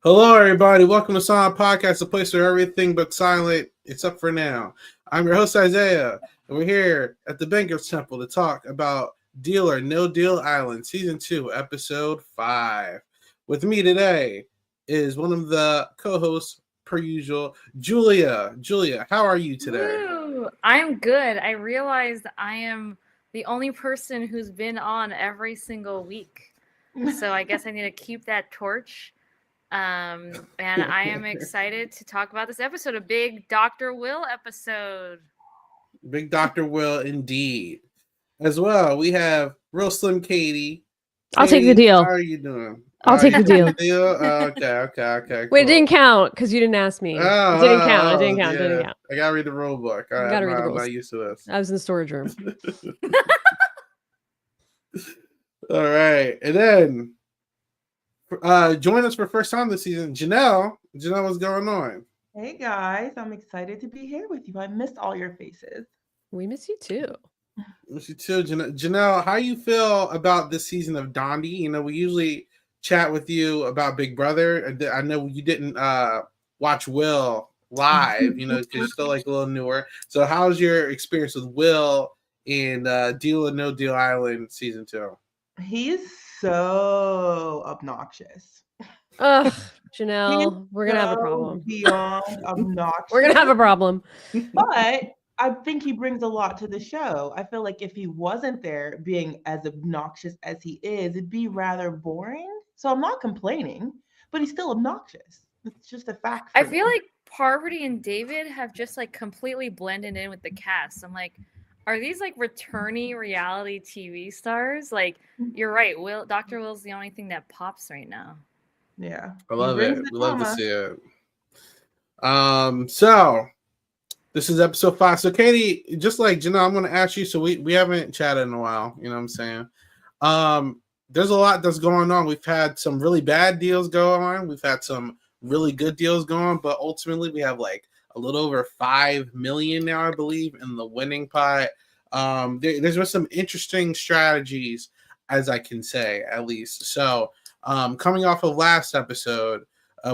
Hello, everybody. Welcome to Silent Podcast, a place where everything but silent, except for now. I'm your host, Isaiah, and we're here at the Banker's Temple to talk about Deal or No Deal Island, Season 2, Episode 5. With me today is one of the co-hosts, per usual, Julia. Julia, how are you today? Woo! I'm good. I realized I am the only person who's been on every single week. So I guess I need to keep that torch. And I am excited to talk about this episode, a big Dr. Will episode. Big Dr. Will, indeed. As well, we have Real Slim Katie. I'll take the deal. How are you doing? I'll take the deal. Okay. Cool. Wait, it didn't count because you didn't ask me. It didn't count. I gotta read the rule book. You gotta read the rules. I'm not used to this. I was in the storage room. All right, and then join us for the first time this season, Janelle. Janelle, what's going on? Hey guys, I'm excited to be here with you. I missed all your faces. We miss you too. Miss you too, Janelle. How you feel about this season of Dondi? You know, we usually chat with you about Big Brother. I know you didn't watch Will live, you know, because you're still like a little newer. So how's your experience with Will in Deal or No Deal Island Season 2? He's so obnoxious. Ugh, Janelle, we're gonna have a problem. Beyond obnoxious. We're gonna have a problem. But I think he brings a lot to the show. I feel like if he wasn't there being as obnoxious as he is, it'd be rather boring. So I'm not complaining, but he's still obnoxious. It's just a fact. I feel like Parvati and David have just like completely blended in with the cast. I'm like, are these like returning reality TV stars? Like, you're right. Dr. Will's the only thing that pops right now. Yeah. I love it. We love to see it. So this is episode 5. So Katie, just like Janelle, I'm gonna ask you, so we haven't chatted in a while, you know what I'm saying? There's a lot that's going on. We've had some really bad deals go on, we've had some really good deals going, but ultimately we have like a little over 5 million now, I believe, in the winning pot. There's been some interesting strategies, as I can say, at least. So coming off of last episode,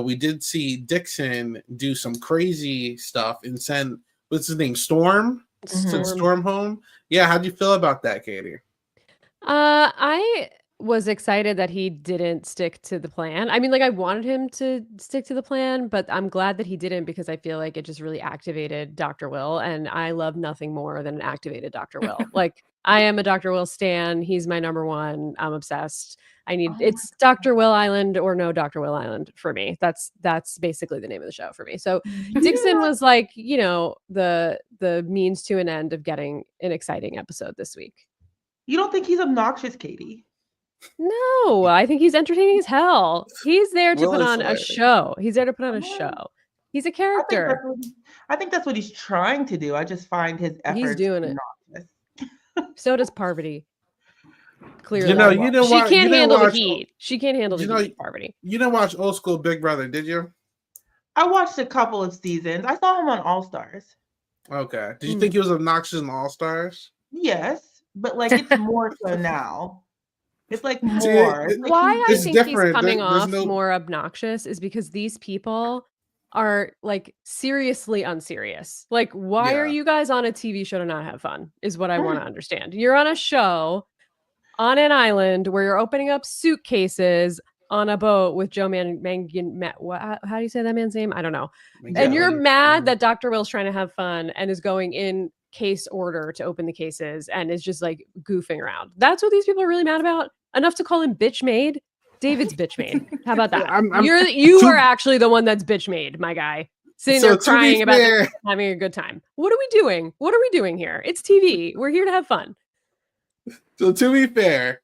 we did see Dixon do some crazy stuff and send, what's his name, Storm? Send Storm home. Yeah, how'd you feel about that, Katie? I was excited that he didn't stick to the plan. I mean, like, I wanted him to stick to the plan, but I'm glad that he didn't because I feel like it just really activated Dr. Will, and I love nothing more than an activated Dr. Will. Like, I am a Dr. Will stan. He's my number one. I'm obsessed. It's Dr. Will Island or no Dr. Will Island for me. That's basically the name of the show for me. So Dixon was like, you know, the means to an end of getting an exciting episode this week. You don't think he's obnoxious, Katie? No, I think he's entertaining as hell. He's there to put on a show. He's there to put on a show. He's a character. I think that's what he's trying to do. I just find his efforts He's doing it. So does Parvati. Clearly, she can't handle the heat. She can't handle the heat, Parvati. You didn't watch old school Big Brother, did you? I watched a couple of seasons. I saw him on All Stars. Okay. Did you think he was obnoxious in All Stars? Yes, but like it's more so now. It's like more. Why I think he's coming off more obnoxious is because these people are like seriously unserious. Like, why are you guys on a TV show to not have fun? Is what I want to understand. You're on a show on an island where you're opening up suitcases on a boat with Joe how do you say that man's name? I don't know. And you're mad that Dr. Will's trying to have fun and is going in case order to open the cases and is just like goofing around. That's what these people are really mad about. Enough to call him bitch made. David's bitch made. How about that? You are actually the one that's bitch made, my guy. Sitting there crying about having a good time. What are we doing? What are we doing here? It's TV. We're here to have fun. So to be fair,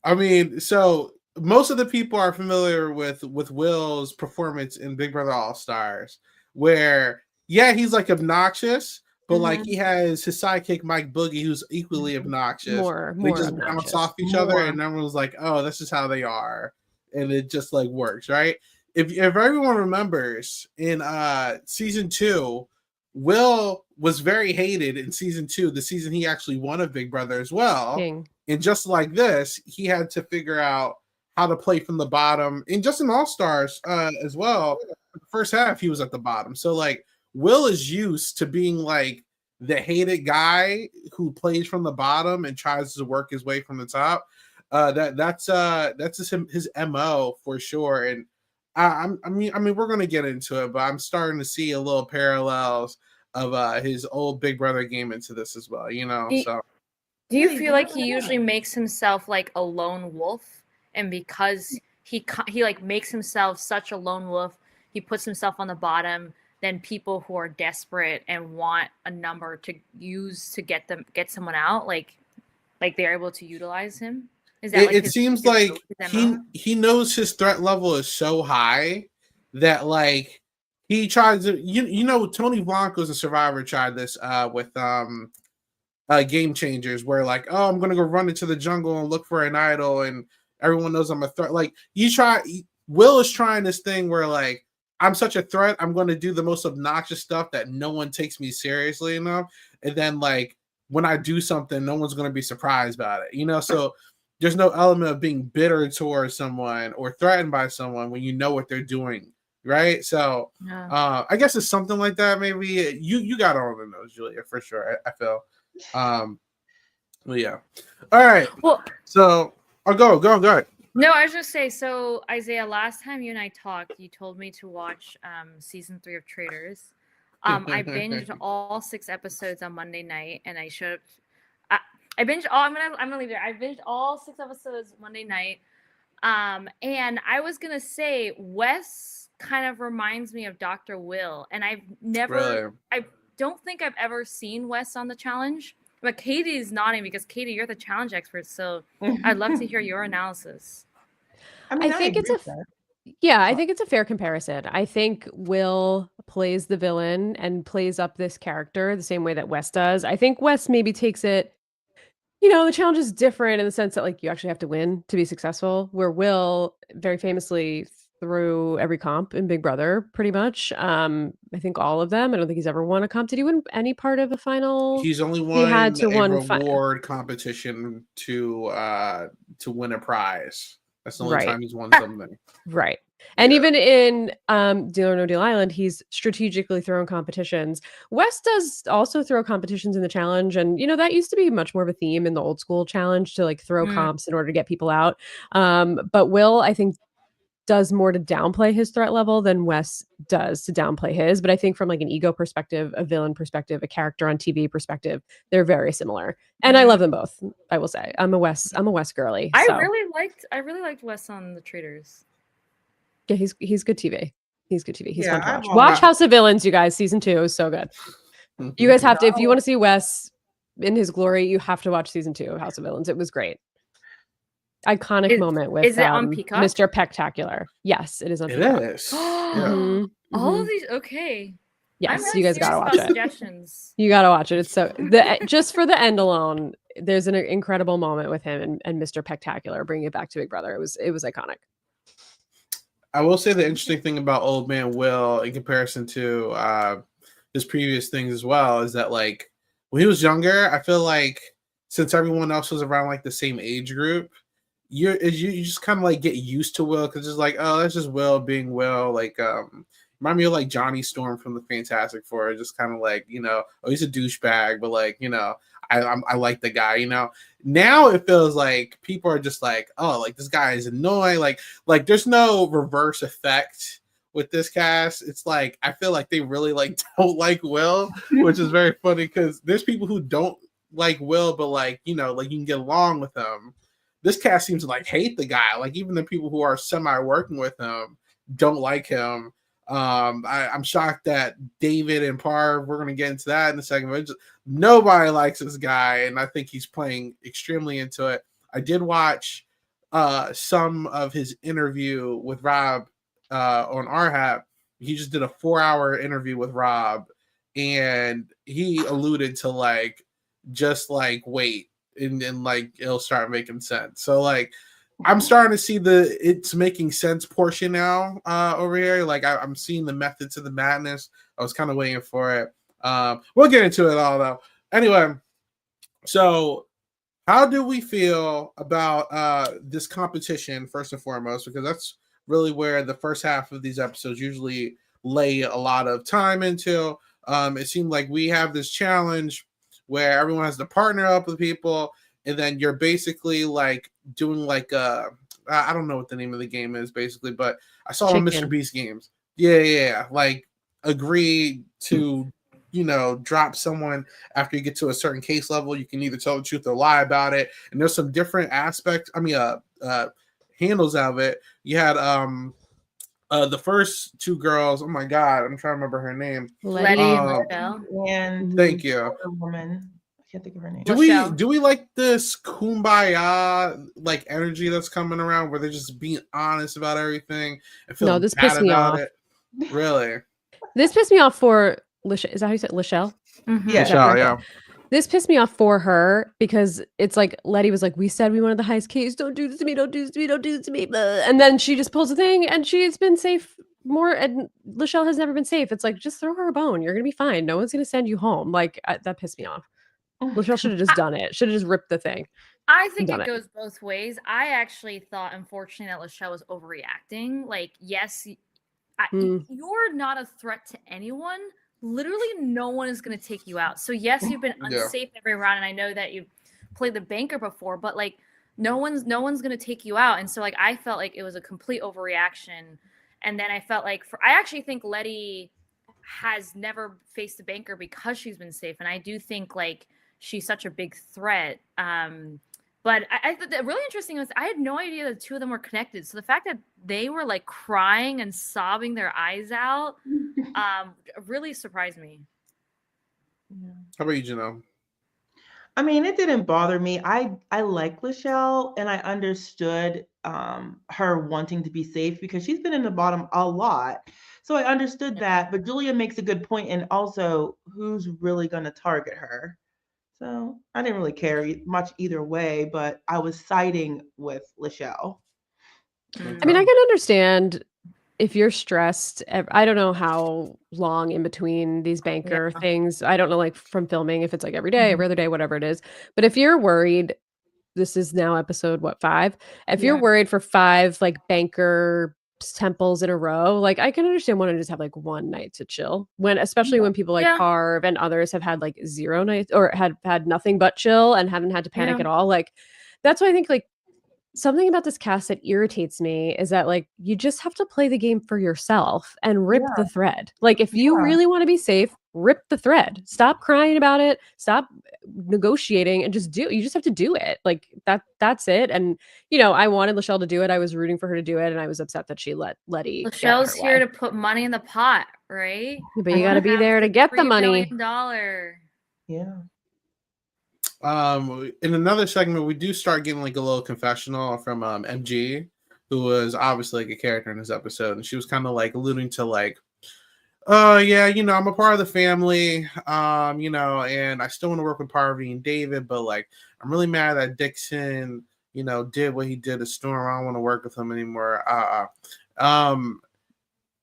I mean, so most of the people are familiar with Will's performance in Big Brother All Stars, where he's like obnoxious, but like he has his sidekick Mike Boogie, who's equally obnoxious. They just bounce off each other, and everyone's like, "Oh, this is how they are," and it just like works, right? If everyone remembers, in season 2, Will was very hated in season 2, the season he actually won a Big Brother as well. And just like this, he had to figure out how to play from the bottom, and just in All Stars as well. The first half, he was at the bottom. So like Will is used to being like the hated guy who plays from the bottom and tries to work his way from the top. That's just his MO for sure. And I mean, we're gonna get into it, but I'm starting to see a little parallels of his old Big Brother game into this as well. You know, so. Do you feel like he usually makes himself like a lone wolf, and because he like makes himself such a lone wolf, he puts himself on the bottom? Then people who are desperate and want a number to use to get someone out, like they're able to utilize him. Is that it seems like he knows his threat level is so high that like he tries to you know Tony Blanco's a Survivor tried this with Game Changers, where like, oh, I'm gonna go run into the jungle and look for an idol, and everyone knows I'm a threat. Like Will is trying this thing where like I'm such a threat, I'm going to do the most obnoxious stuff that no one takes me seriously enough, and then like when I do something, no one's going to be surprised about it, you know. So there's no element of being bitter towards someone or threatened by someone when you know what they're doing, right? So I guess it's something like that. Maybe you got all the nose, Julia, for sure. I feel. Well, yeah. All right. Well, so I'll go. No, I was just say, so Isaiah, last time you and I talked, you told me to watch season 3 of Traitors. I binged all 6 episodes on Monday night, and I showed up. I binged all. I'm gonna leave there. I binged all 6 episodes Monday night. And I was gonna say Wes kind of reminds me of Dr. Will, and I've never. Really? I don't think I've ever seen Wes on the challenge. But Katie's nodding because Katie, you're the challenge expert, so I'd love to hear your analysis. I think it's a fair comparison. I think Will plays the villain and plays up this character the same way that Wes does. I think Wes maybe takes it, you know, the challenge is different in the sense that like you actually have to win to be successful, where Will very famously through every comp in Big Brother, pretty much. I think all of them. I don't think he's ever won a comp. Did he win any part of a final? He's only won reward competition to win a prize. That's the only time he's won something. Right. And even in Deal or No Deal Island, he's strategically thrown competitions. Wes does also throw competitions in the challenge. And, you know, that used to be much more of a theme in the old school challenge to like throw comps in order to get people out. But Will, I think, does more to downplay his threat level than Wes does to downplay his. But I think from like an ego perspective, a villain perspective, a character on TV perspective, they're very similar. And I love them both. I will say I'm a Wes girly. I really liked Wes on the Traitors. Yeah, he's good TV. He's good TV. He's fun to watch. Watch House of Villains, you guys. Season 2 is so good. You guys have to, if you want to see Wes in his glory, you have to watch season 2 of House of Villains. It was great. Iconic moment with on Peacock? Mr. Pectacular. Yes, it is on Peacock. It is. All of these, okay. Yes, you guys gotta watch it. Suggestions. You gotta watch it. It's so just for the end alone, there's an incredible moment with him and Mr. Pectacular bringing it back to Big Brother. It was iconic. I will say the interesting thing about Old Man Will in comparison to his previous things as well is that like when he was younger, I feel like since everyone else was around like the same age group, you just kind of like get used to Will because it's like, oh, that's just Will being Will. Like remind me of like Johnny Storm from the Fantastic Four, just kind of like, you know, oh, he's a douchebag, but like, you know, I like the guy, you know. Now it feels like people are just like, oh, like this guy is annoying. Like there's no reverse effect with this cast. It's like I feel like they really like don't like Will, which is very funny because there's people who don't like Will, but like, you know, like you can get along with him. This cast seems to like hate the guy. Like even the people who are semi working with him don't like him. I'm shocked that David and Parv, we're going to get into that in a second, but nobody likes this guy, and I think he's playing extremely into it. I did watch some of his interview with Rob on RHAP. He just did a 4-hour interview with Rob, and he alluded to like just like wait, and like it'll start making sense. So like I'm starting to see the it's making sense portion now over here. Like I'm seeing the method to the madness. I was kind of waiting for it. We'll get into it all though. Anyway, so How do we feel about this competition first and foremost? Because that's really where the first half of these episodes usually lay a lot of time into. It seemed like we have this challenge where everyone has to partner up with people, and then you're basically like doing like I don't know what the name of the game is basically, but I saw on Mr. Beast games. Yeah. Like agree to drop someone after you get to a certain case level. You can either tell the truth or lie about it. And there's some different aspects. Handles of it. You had the first two girls. Oh my god, I'm trying to remember her name. Letty and Michelle. And thank you. Woman. I can't think of her name. Do we like this kumbaya like energy that's coming around where they're just being honest about everything and feeling this bad pissed me about off. it? Really? This pissed me off for is that how you said Lachelle? Mm-hmm. Yeah. Lachelle, yeah. This pissed me off for her because it's like Letty was like, we said we wanted the highest case. Don't do this to me. Don't do this to me. Don't do this to me. And then she just pulls the thing and she's been safe more. And Lachelle has never been safe. It's like, just throw her a bone. You're going to be fine. No one's going to send you home. Like that pissed me off. Lachelle should have just done it. Should have just ripped the thing. I think it goes both ways. I actually thought, unfortunately, that Lachelle was overreacting. Like, yes, you're not a threat to anyone. Literally no one is going to take you out. So yes, you've been unsafe every round, and I know that you've played the banker before, but like no one's going to take you out. And so like I felt like it was a complete overreaction. And then I felt like I actually think Letty has never faced the banker because she's been safe, and I do think like she's such a big threat. But I thought that really interesting was I had no idea that the two of them were connected. So the fact that they were like crying and sobbing their eyes out really surprised me. How about you, Janelle? I mean, it didn't bother me. I like Lachelle, and I understood her wanting to be safe because she's been in the bottom a lot. So I understood that. But Julia makes a good point, and also who's really going to target her? So I didn't really care much either way, but I was siding with Lachelle. I mean, I can understand if you're stressed. I don't know how long in between these banker things. I don't know, like from filming, if it's like every day, every other day, whatever it is. But if you're worried, this is now episode 5. If you're worried for 5 like banker temples in a row, like I can understand wanting to just have like one night to chill, especially when people like Harv and others have had like 0 nights or had nothing but chill and haven't had to panic at all. Like that's why I think like something about this cast that irritates me is that like you just have to play the game for yourself and rip the thread. Like if you really want to be safe, rip the thread. Stop crying about it. Stop negotiating and just you just have to do it. Like that's it. And I wanted Lachelle to do it. I was rooting for her to do it, and I was upset that she let Letty. Lachelle's here to put money in the pot, right? But you got to be there to get the money. $3 billion. Yeah. In another segment, we do start getting like a little confessional from MG, who was obviously like a character in this episode, and she was kind of like alluding to like, I'm a part of the family, and I still want to work with Parvati and David, but like I'm really mad that Dixon, did what he did to Storm. I don't want to work with him anymore.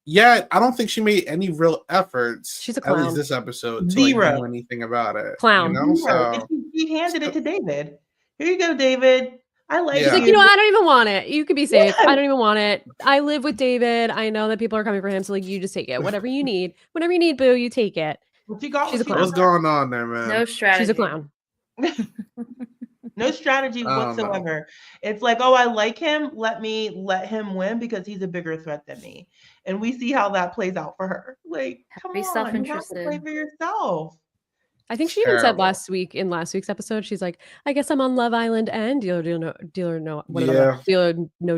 Yet I don't think she made any real efforts. She's a clown. At least this episode to like, do anything about it. Clown. So he handed it to David. Here you go, David. I like She's like, I don't even want it. You could be safe. I don't even want it. I live with David. I know that people are coming for him. So like, you just take it. Whatever you need, boo, you take it. She's a clown. What's going on there, man? No strategy. She's a clown. No strategy whatsoever. It's like, I like him. Let him win because he's a bigger threat than me. And we see how that plays out for her. Like, come on, self-interested. you have to play for yourself. I think she even said in last week's episode, she's like, I guess I'm on Love Island and Deal or No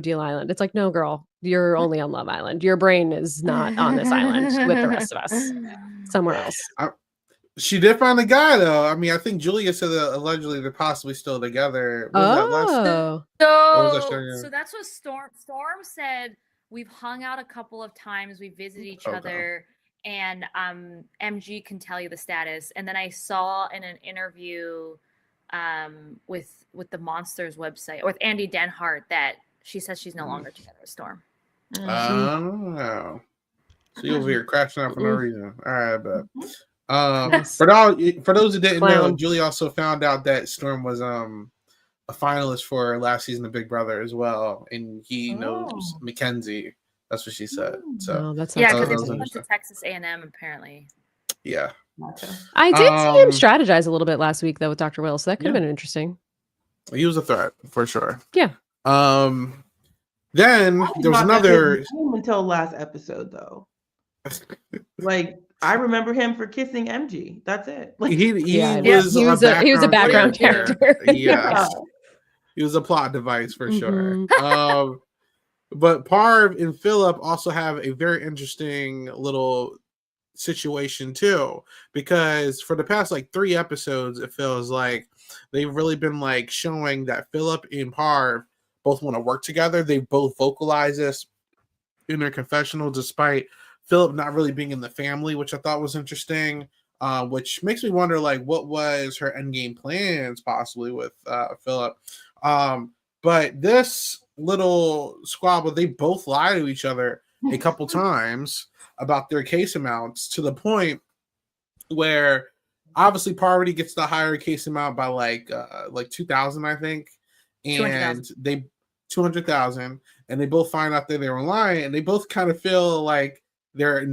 Deal Island. It's like, no, girl, you're only on Love Island. Your brain is not on this island with the rest of us. Somewhere else. She did find a guy though. I mean, I think Julia said that allegedly they're possibly still together. So that's what Storm said. We've hung out a couple of times. We visited each other, and MG can tell you the status. And then I saw in an interview with the Monsters website with Andy Denhart that she says she's no longer together with Storm. Oh, so you over here crashing out for no reason. All right, but for those who didn't know, Julie also found out that Storm was a finalist for last season of Big Brother as well, and he knows Mackenzie. That's what she said. So that's yeah, because they went to Texas A&M apparently. Yeah, I did see him strategize a little bit last week though with Dr. Will, so that could have been interesting. He was a threat for sure. Yeah. Then there was another until last episode though. Like I remember him for kissing MG. That's it. Like, he was a background character. Yeah. He was a plot device for sure. But Parv and Philip also have a very interesting little situation too, because for the past like 3 episodes, it feels like they've really been like showing that Philip and Parv both want to work together. They both vocalize this in their confessional, despite Philip not really being in the family, which I thought was interesting. Which makes me wonder, like, what was her endgame plans possibly with Philip? But this little squabble, they both lie to each other a couple times about their case amounts, to the point where obviously Parvati gets the higher case amount by like 2,000, I think, and 200,000, and they both find out that they were lying, and they both kind of feel like they're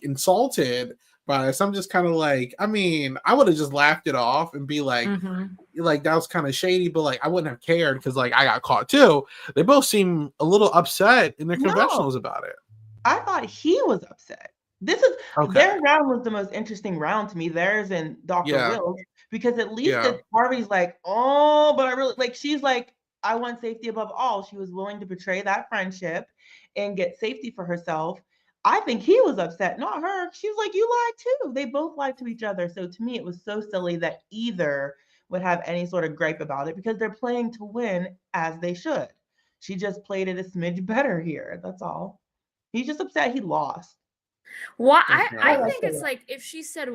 insulted by this. I'm just kind of like, I mean, I would have just laughed it off and be like, like that was kind of shady, but like I wouldn't have cared because like I got caught too. They both seem a little upset in their confessionals about it. I thought he was upset. This is their round was the most interesting round to me. Theirs and Dr. Will's, because at least Harvey's like, oh, but I really like. She's like, I want safety above all. She was willing to betray that friendship and get safety for herself. I think he was upset, not her. She was like, you lied too. They both lied to each other. So to me, it was so silly that either would have any sort of gripe about it, because they're playing to win as they should. She just played it a smidge better here. That's all. He's just upset he lost. Well, I think it's like if she said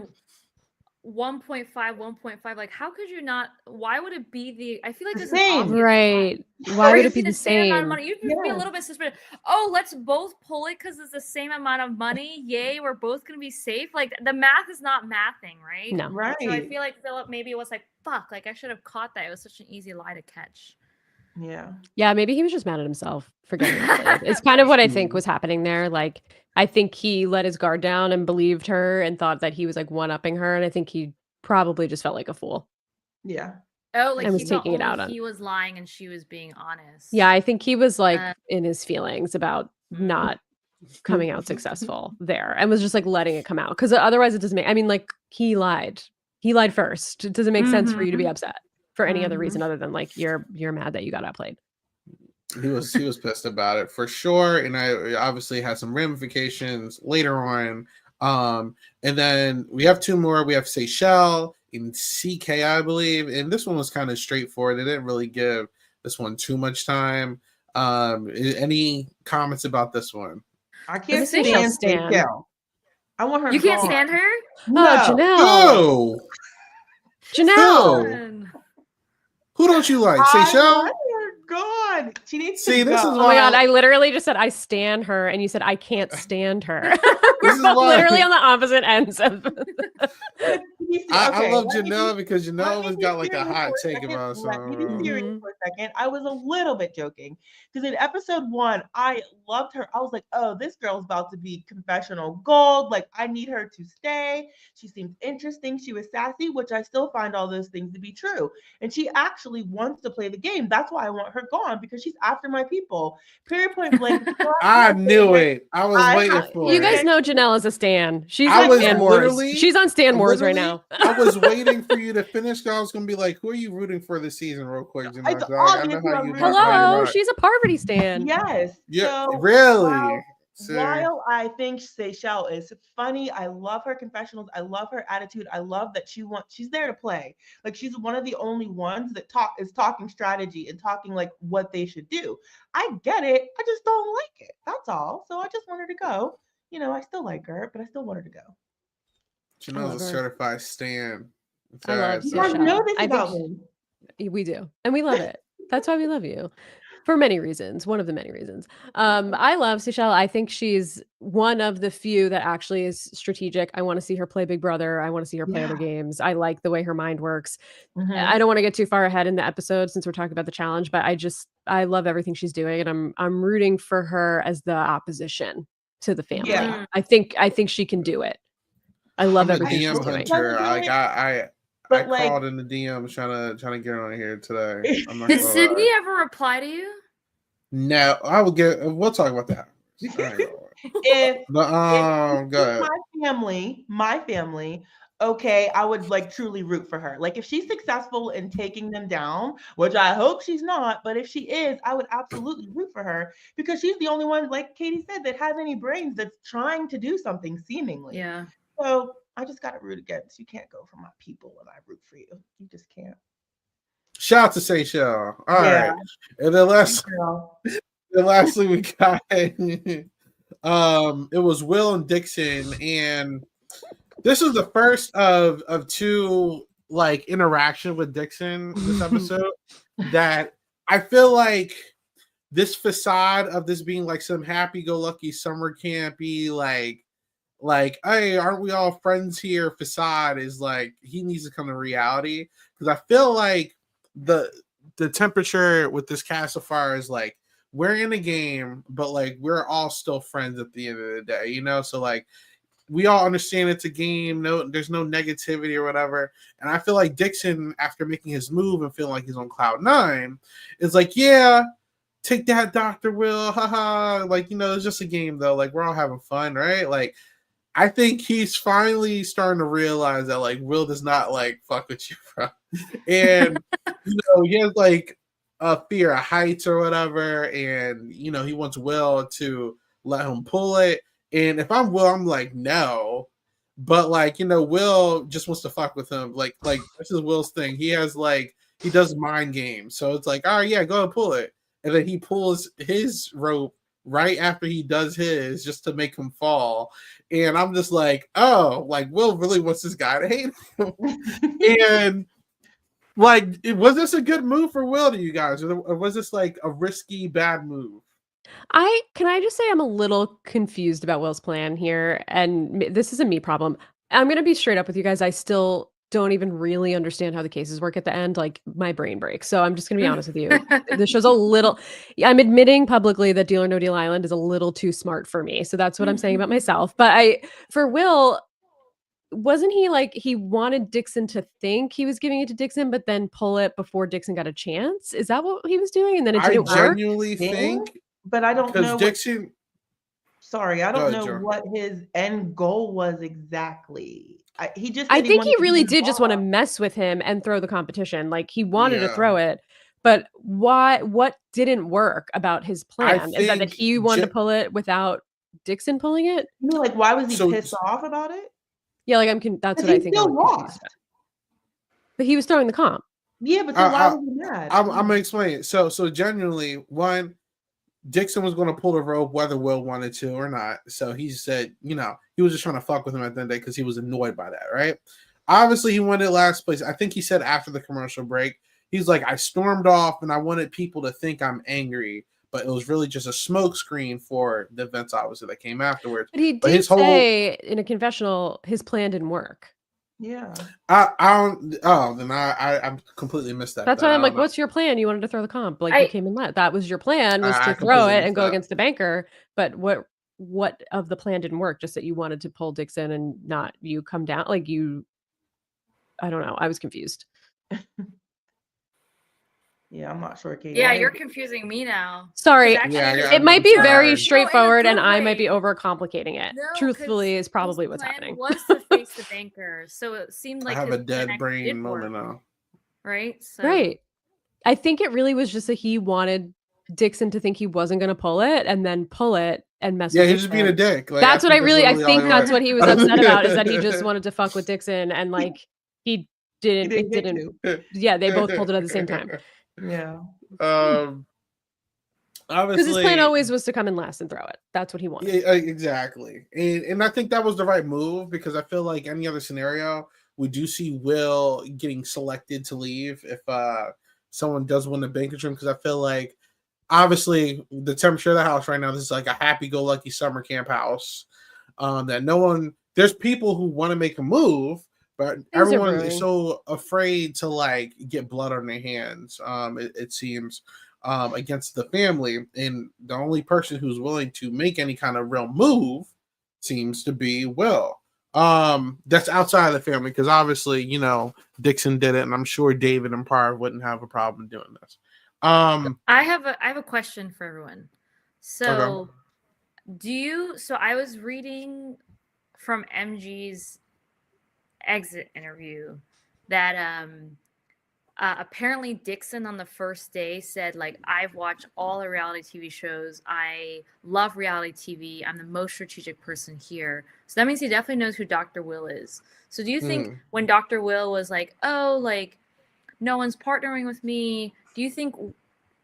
1.5, like how could you not? Why would it be the? I feel like this same, right? Why would it be the same amount of money? You'd be a little bit suspicious. Oh, let's both pull it because it's the same amount of money. Yay, we're both gonna be safe. Like the math is not mathing, right? No, right. So I feel like Philip maybe was like, "Fuck!" Like I should have caught that. It was such an easy lie to catch. Yeah, maybe he was just mad at himself for getting it. It's kind of what I think was happening there. Like, I think he let his guard down and believed her and thought that he was like one-upping her, and I think he probably just felt like a fool. Yeah. Oh, like he taking it out on. He was lying and she was being honest. Yeah, I think he was like in his feelings about not coming out successful there, and was just like letting it come out, because otherwise it doesn't make. I mean, like he lied first. It doesn't make sense for you to be upset for any other reason other than like you're mad that you got outplayed. He was pissed about it for sure, and I obviously had some ramifications later on. And then we have 2 more. We have Seychelle and CK, I believe, and this one was kind of straightforward. They didn't really give this one too much time. Any comments about this one? I can't stand Seychelle. I want her. You can't stand her? No, Janelle. Who don't you like? Seychelle? God, she needs to go. This is oh my God, I literally just said I stan her, and you said I can't stand her. We're both literally on the opposite ends of I love Janelle because Janelle has got like a hot take about something. Let me be serious for a second. I was a little bit joking because in episode 1, I loved her. I was like, oh, this girl's about to be confessional gold. Like, I need her to stay. She seemed interesting. She was sassy, which I still find all those things to be true. And she actually wants to play the game. That's why I want her gone, because she's after my people. Period, point blank. I knew it. I was waiting for it. You guys know Janelle is a stan. She's on Stan Wars. She's on Stan Wars right now. I was waiting for you to finish. I was going to be like, who are you rooting for this season real quick? I know how you Hello, she's a Parvati stan. Yes. Yeah, so, really? While I think Seychelle is funny, I love her confessionals. I love her attitude. I love that she's there to play. Like, she's one of the only ones that is talking strategy and talking like what they should do. I get it. I just don't like it. That's all. So I just want her to go. You know, I still like her, but I still want her to go. Janelle's a certified stan. I love you guys know this about me. We do, and we love it. That's why we love you. for many reasons. One of the many reasons. I love Seychelle. I think she's one of the few that actually is strategic. I want to see her play Big Brother. I want to see her play other games. I like the way her mind works. I don't want to get too far ahead in the episode since we're talking about the challenge, but I love everything she's doing, and I'm rooting for her as the opposition to the family. Yeah. I think she can do it. I love everything she's doing. I crawled in the DMs trying to get on here today. I'm not Did Sydney ever reply to you? No, we'll talk about that. If go ahead. My family, okay, I would like truly root for her. Like if she's successful in taking them down, which I hope she's not, but if she is, I would absolutely root for her because she's the only one, like Katie said, that has any brains that's trying to do something seemingly. Yeah. So I just got to root against. You can't go for my people when I root for you. You just can't. Shout out to Seychelle. All right. And then lastly we got it was Will and Dixon, and this was the first of two like interaction with Dixon this episode that I feel like this facade of this being like some happy-go-lucky summer campy like, hey, aren't we all friends here? Facade is like he needs to come to reality because I feel like the temperature with this cast so far is like we're in a game, but like we're all still friends at the end of the day, you know. So like we all understand it's a game. No, there's no negativity or whatever. And I feel like Dixon, after making his move and feeling like he's on cloud 9, is like, yeah, take that, Dr. Will, haha. Like, you know, it's just a game though. Like we're all having fun, right? Like. I think he's finally starting to realize that like Will does not like fuck with you, bro. And you know, he has like a fear of heights or whatever, and you know, he wants Will to let him pull it. And if I'm Will, I'm like, no. But like, you know, Will just wants to fuck with him. Like this is Will's thing. He has like he does mind games. So it's like, all right, yeah, go ahead and pull it. And then he pulls his rope right after he does his just to make him fall. And I'm just like, oh, like Will really wants this guy to hate him. And like, was this a good move for Will to you guys? Or was this like a risky, bad move? Can I just say I'm a little confused about Will's plan here. And this is a me problem. I'm going to be straight up with you guys. I still don't even really understand how the cases work at the end. Like my brain breaks. So I'm just going to be honest with you. The show's a little, I'm admitting publicly that Deal or No Deal Island is a little too smart for me. So that's what I'm saying about myself. But for Will, wasn't he like, he wanted Dixon to think he was giving it to Dixon, but then pull it before Dixon got a chance? Is that what he was doing? And then it didn't work? I genuinely think, but I don't know. Dixon. Sorry, I don't know what his end goal was exactly. I think he really did just want to mess with him and throw the competition. Like he wanted to throw it, but what didn't work about his plan? Is that he wanted to pull it without Dixon pulling it? You know, like why was he pissed off about it? Yeah, like that's what I think. Still lost. But he was throwing the comp. Yeah, but so why was he mad? I'm gonna explain it. So genuinely, one, Dixon was going to pull the rope whether Will wanted to or not. So he said, you know, he was just trying to fuck with him at the end of the day because he was annoyed by that, right? Obviously, he wanted last place. I think he said after the commercial break, he's like, I stormed off and I wanted people to think I'm angry, but it was really just a smoke screen for the events, obviously, that came afterwards. But he did say in a confessional, his plan didn't work. Yeah. I completely missed that. That's why I'm like, what's your plan? You wanted to throw the comp. Like you came in last. That was your plan, was to throw it and go against the banker. But what of the plan didn't work? Just that you wanted to pull Dixon and not you come down. Like you, I don't know. I was confused. Yeah, I'm not sure, Katie. Yeah, you're confusing me now. Sorry. It might be very straightforward and I might be overcomplicating it. No, truthfully is probably what's happening. Was to face the banker. So it seemed like I have a dead brain moment now. Right? So. Right. I think it really was just that he wanted Dixon to think he wasn't going to pull it and then pull it and mess with him. Yeah, he's just being a dick. Like, that's what I think that's what he was upset about, is that he just wanted to fuck with Dixon and like he didn't. Yeah, they both pulled it at the same time. Yeah. Obviously, because his plan always was to come in last and throw it. That's what he wanted. Yeah, exactly. And I think that was the right move because I feel like any other scenario, we do see Will getting selected to leave if someone does win the banquet room. Because I feel like obviously the temperature of the house right now, this is like a happy-go-lucky summer camp house. That no one, there's people who want to make a move, but everyone is so afraid to like get blood on their hands. It seems against the family, and the only person who's willing to make any kind of real move seems to be Will. That's outside of the family, because obviously, you know, Dixon did it, and I'm sure David and Parv wouldn't have a problem doing this. I have a question for everyone. So so I was reading from MG's exit interview that apparently Dixon on the first day said, like, I've watched all the reality TV shows. I love reality TV. I'm the most strategic person here. So that means he definitely knows who Dr. Will is. So do you think when Dr. Will was like, oh, like, no one's partnering with me, do you think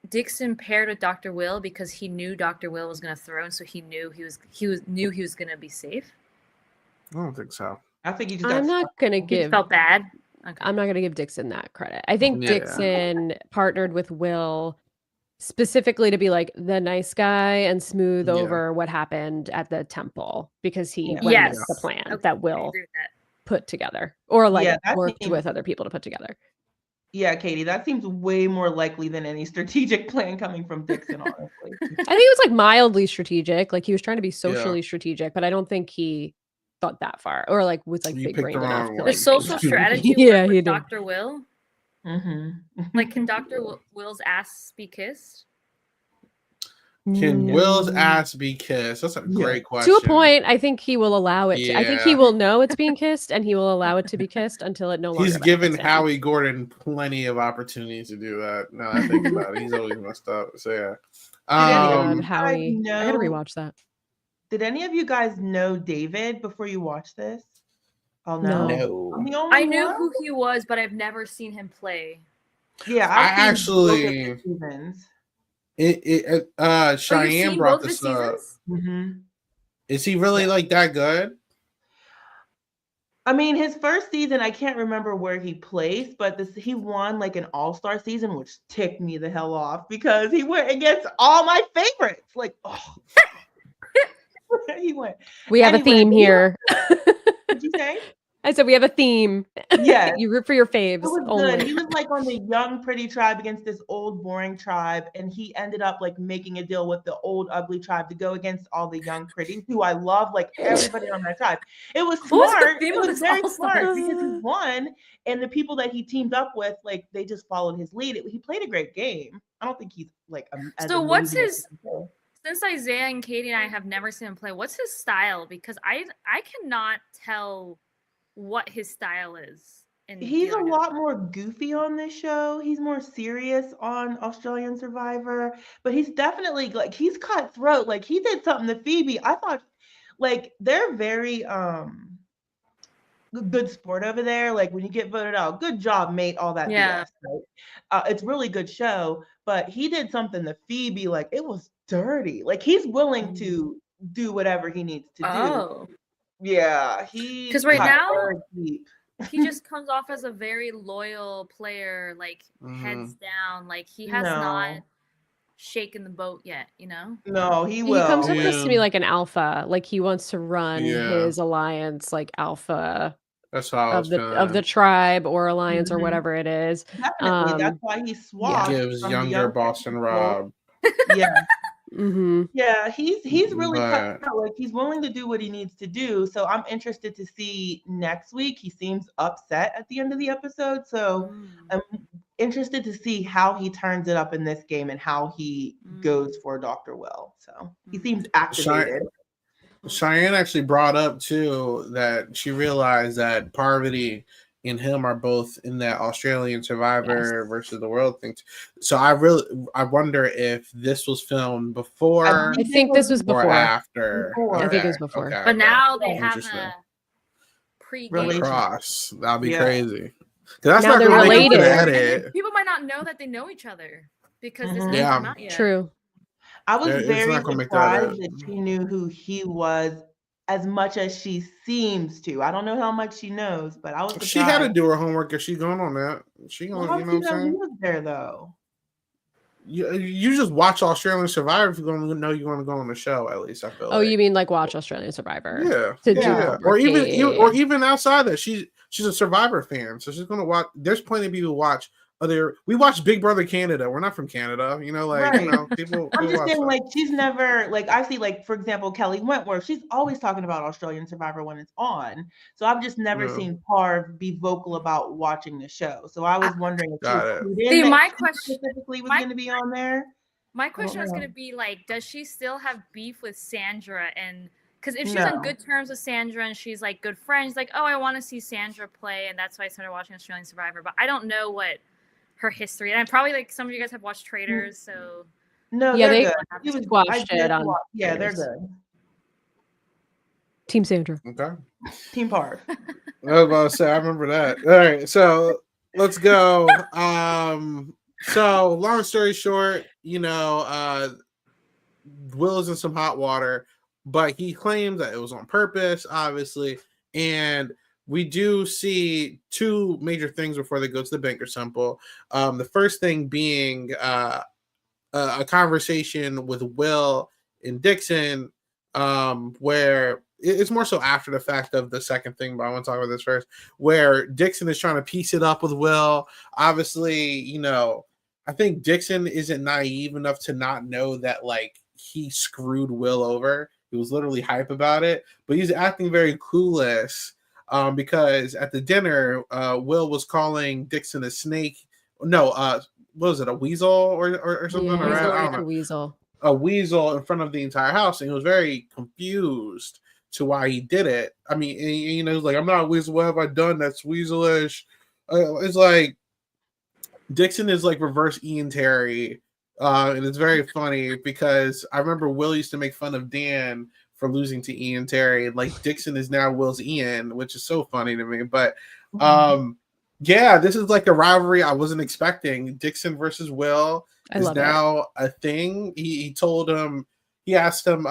Dixon paired with Dr. Will because he knew Dr. Will was going to throw, and so he knew he was going to be safe? I don't think so. I think he just I'm not going to give... He felt bad? Okay. I'm not going to give Dixon that credit. I think Dixon partnered with Will specifically to be like the nice guy and smooth over what happened at the temple, because he went with the plan that Will put together, or like worked with other people to put together. Yeah, Katie, that seems way more likely than any strategic plan coming from Dixon, honestly. I think it was like mildly strategic. Like he was trying to be socially strategic, but I don't think he thought that far, or like was like big brained enough to, like, the social strategy work with Dr. Will. Like, can Dr. Will's ass be kissed? Can Will's ass be kissed? That's a great question. To a point, I think he will allow it. I think he will know it's being kissed, and he will allow it to be kissed until it no longer. He's given Howie Gordon plenty of opportunities to do that. Now I think about it, he's always messed up. So yeah. Howie, I gotta rewatch that. Did any of you guys know David before you watched this? Oh no. I knew who he was, but I've never seen him play. Yeah, I actually. Cheyenne brought this up. Is he really like that good? I mean, his first season, I can't remember where he placed, but he won like an all-star season, which ticked me the hell off because he went against all my favorites. Like, oh. He went. We have a theme here. What'd you say? I said we have a theme. Yeah. You root for your faves. It was good. He was like on the young, pretty tribe against this old, boring tribe. And he ended up like making a deal with the old, ugly tribe to go against all the young, pretty, who I love, like everybody on that tribe. It was smart. It was very smart because he won. And the people that he teamed up with, like, they just followed his lead. He played a great game. I don't think he's like so what's his... Since Isaiah and Katie and I have never seen him play, what's his style? Because I cannot tell what his style is. He's a lot more goofy on this show. He's more serious on Australian Survivor, but he's definitely like, he's cutthroat. Like, he did something to Phoebe. I thought, like, they're very good sport over there. Like, when you get voted out, good job, mate, all that BS, right? It's really good show, but he did something to Phoebe, like, it was dirty. Like, he's willing to do whatever he needs to do. Yeah, because right now he just comes off as a very loyal player, like heads down, like he has not shaken the boat yet, you know? No, he will. He comes across to me like an alpha, like he wants to run his alliance, like alpha. That's how of the tribe or alliance or whatever it is. Definitely, that's why he swapped. Gives younger Boston Rob. Yeah. Yeah, he's really cut out. Like, he's willing to do what he needs to do. So I'm interested to see next week. He seems upset at the end of the episode. So I'm interested to see how he turns it up in this game and how he goes for Dr. Will. So he seems activated. Cheyenne actually brought up too that she realized that Parvati and him are both in that Australian Survivor versus the World thing. So I wonder if this was filmed before. I think this was before. Or after. I think it was before. Okay, but now they have a pre-game cross. That'll be crazy. That's now not they're related. Edit. People might not know that they know each other because this game come out yet. True. I was very surprised that she knew who he was as much as she seems to. I don't know how much she knows, but I was surprised. She had to do her homework if she's going on that. She going, you know what I'm saying? He was there though. you just watch Australian Survivor if you're going to know you're going to go on the show. At least I feel. Oh, you mean like watch Australian Survivor? Yeah, or even outside that, she's a Survivor fan, so she's going to watch. There's plenty of people who watch. We watch Big Brother Canada. We're not from Canada, people. I'm just saying, like, she's never, like, I see, like, for example, Kelly Wentworth. She's always talking about Australian Survivor when it's on. So I've just never seen Parv be vocal about watching the show. So I was wondering if my question specifically was going to be on there. My question was going to be, like, does she still have beef with Sandra? And because if she's on good terms with Sandra and she's like good friends, like, oh, I want to see Sandra play, and that's why I started watching Australian Survivor. But I don't know what her history, and probably like some of you guys have watched Traders, so they watched it on. Yeah, they're good. Team Sandra. Okay. Team Parv. I was about to say, I remember that. All right, so let's go. So long story short, Will is in some hot water, but he claims that it was on purpose, obviously, and we do see two major things before they go to the banker simple. The first thing being a conversation with Will and Dixon, where it's more so after the fact of the second thing, but I want to talk about this first, where Dixon is trying to piece it up with Will. Obviously, I think Dixon isn't naive enough to not know that, like, he screwed Will over. He was literally hype about it, but he's acting very clueless. Because at the dinner, Will was calling Dixon a snake. No, what was it, a weasel or something? Yeah, I don't know. A weasel. A weasel in front of the entire house, and he was very confused to why he did it. I mean, he was like, "I'm not a weasel. What have I done that's weaselish?" It's like Dixon is like reverse Ian Terry, and it's very funny because I remember Will used to make fun of Dan for losing to Ian Terry. Like, Dixon is now Will's Ian, which is so funny to me. But this is like a rivalry I wasn't expecting. Dixon versus Will is now a thing. He told him, he asked him,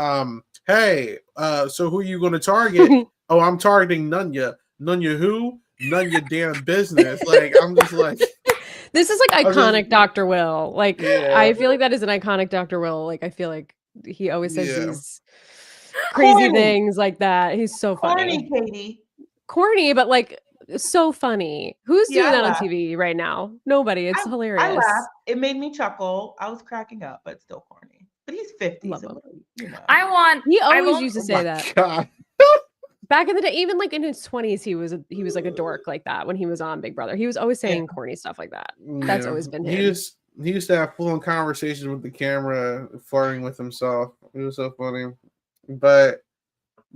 hey, so who are you going to target? Oh, I'm targeting Nunya. Nunya who? Nunya damn business. Like, I'm just like, this is like iconic Dr. Will. Like, I feel like that is an iconic Dr. Will. Like, I feel like he always says these crazy things like that. He's so funny. Corny, Katie. Corny, but like so funny. Who's doing that on TV right now? Nobody. It's hilarious. I laughed. It made me chuckle. I was cracking up, but still corny. But he's 50. So, He always used to say that. God. Back in the day, even like in his 20s, he was like a dork like that when he was on Big Brother. He was always saying corny stuff like that. That's always been him. He used to have full-on conversations with the camera, flirting with himself. It was so funny. But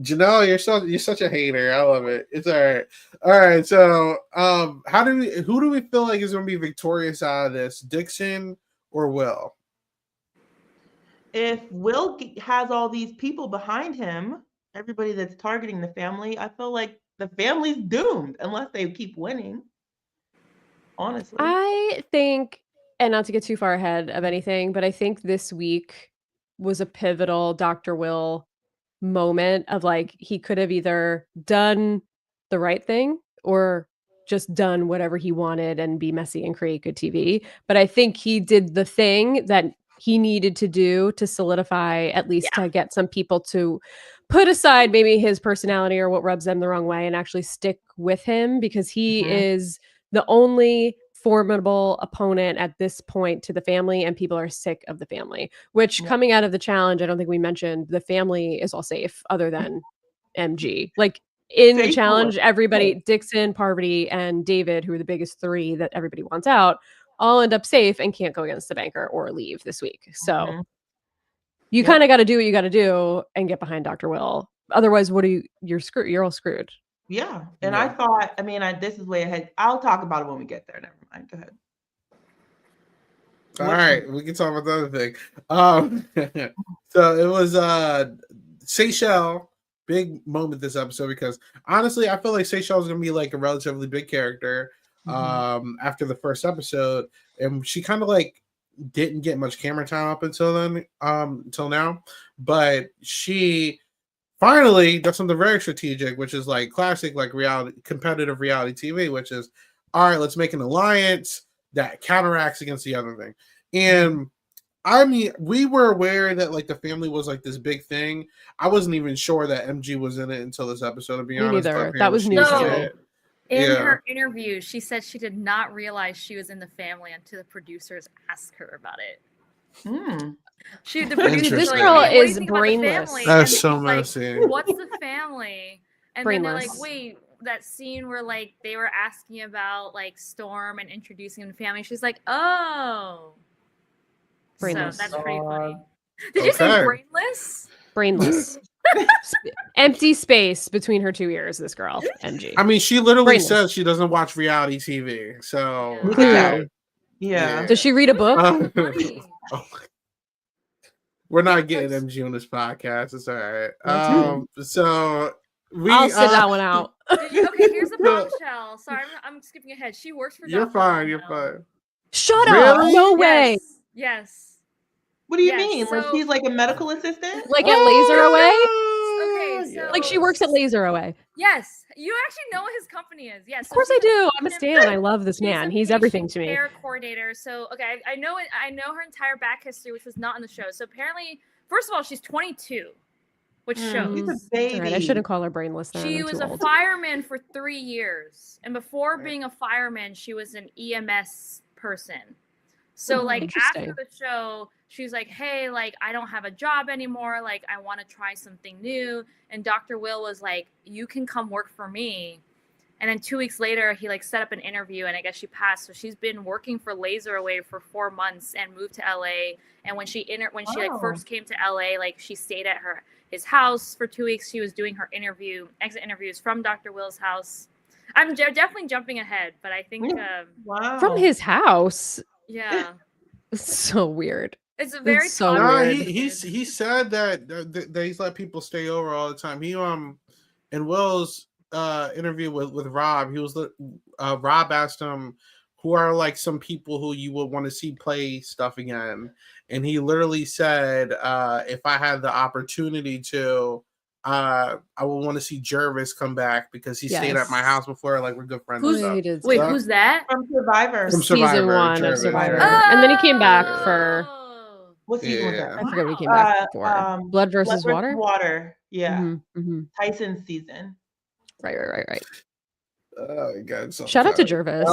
Janelle, you're such a hater. I love it. It's all right. All right. So, who do we feel like is going to be victorious out of this, Dixon or Will? If Will has all these people behind him, everybody that's targeting the family, I feel like the family's doomed unless they keep winning. Honestly, I think, and not to get too far ahead of anything, but I think this week was a pivotal Dr. Will moment of like, he could have either done the right thing or just done whatever he wanted and be messy and create good TV. But I think he did the thing that he needed to do to solidify, at least to get some people to put aside maybe his personality or what rubs them the wrong way and actually stick with him, because he is the only formidable opponent at this point to the family, and people are sick of the family, which coming out of the challenge, I don't think we mentioned the family is all safe other than MG. Like in the challenge, everybody, Dixon, Parvati, and David, who are the biggest three that everybody wants out, all end up safe and can't go against the banker or leave this week. So you kind of got to do what you got to do and get behind Dr. Will. Otherwise, you're screwed. You're all screwed. Yeah. And I thought, this is way ahead. I'll talk about it when we get there. Never mind. Go ahead. All right. We can talk about the other thing. So it was Seychelles, big moment this episode, because honestly, I feel like Seychelles is going to be like a relatively big character after the first episode. And she kind of like didn't get much camera time up until then, until now. But she finally does something very strategic, which is like classic, like competitive reality TV, which is, all right, let's make an alliance that counteracts against the other thing. And I mean, we were aware that like the family was like this big thing. I wasn't even sure that MG was in it until this episode, to be Me honest. neither. That was news to me. In her interview, she said she did not realize she was in the family until the producers asked her about it. The this girl is brainless. That's so messy. Like, what's the family? And then they're like, wait, that scene where like they were asking about like Storm and introducing the family. She's like, oh. Brainless. So that's pretty funny. Did you say brainless? Brainless. Empty space between her 2 ears, this girl, MG. I mean, she literally says she doesn't watch reality TV. So yeah. Does she read a book? We're not getting MG on this podcast. It's all right. So I'll sit that one out. Okay, here's the bombshell. Sorry, I'm skipping ahead. She works for You're fine. You're fine. Shut up. No way. Yes. What do you mean? Like she's like a medical assistant? Like at Laser Away? Okay, so like she works at Laser Away. Yes. You actually know what his company is. Yes. Of course I do. I'm a stan. I love this man. He's everything to me. Care coordinator. So okay, I know her entire back history, which was not in the show. So apparently, first of all, she's 22, which shows. She's a baby. Right, I shouldn't call her brainless then. She was a fireman for 3 years. And before being a fireman, she was an EMS person. So like after the show, she's like, hey, like I don't have a job anymore. Like I want to try something new. And Dr. Will was like, you can come work for me. And then 2 weeks later, he like set up an interview and I guess she passed. So she's been working for Laser Away for 4 months and moved to LA. And when she like first came to LA, like she stayed at his house for 2 weeks. She was doing her exit interviews from Dr. Will's house. I'm definitely jumping ahead, but I think from his house. Yeah, it's so weird. It's very so weird. He said that he's let people stay over all the time. He in Will's interview with Rob, he was Rob asked him who are like some people who you would want to see play stuff again, and he literally said if I had the opportunity to. I would want to see Jervis come back because he stayed at my house before. Like we're good friends. Wait, who's that? From Survivor. From season 1 Jervis. Of Survivor, and then he came back for. What season was that? I forget what he came back for. Blood versus Water. Water, yeah. Mm-hmm. Tyson's season. Right. Oh my God! Shout out to Jervis.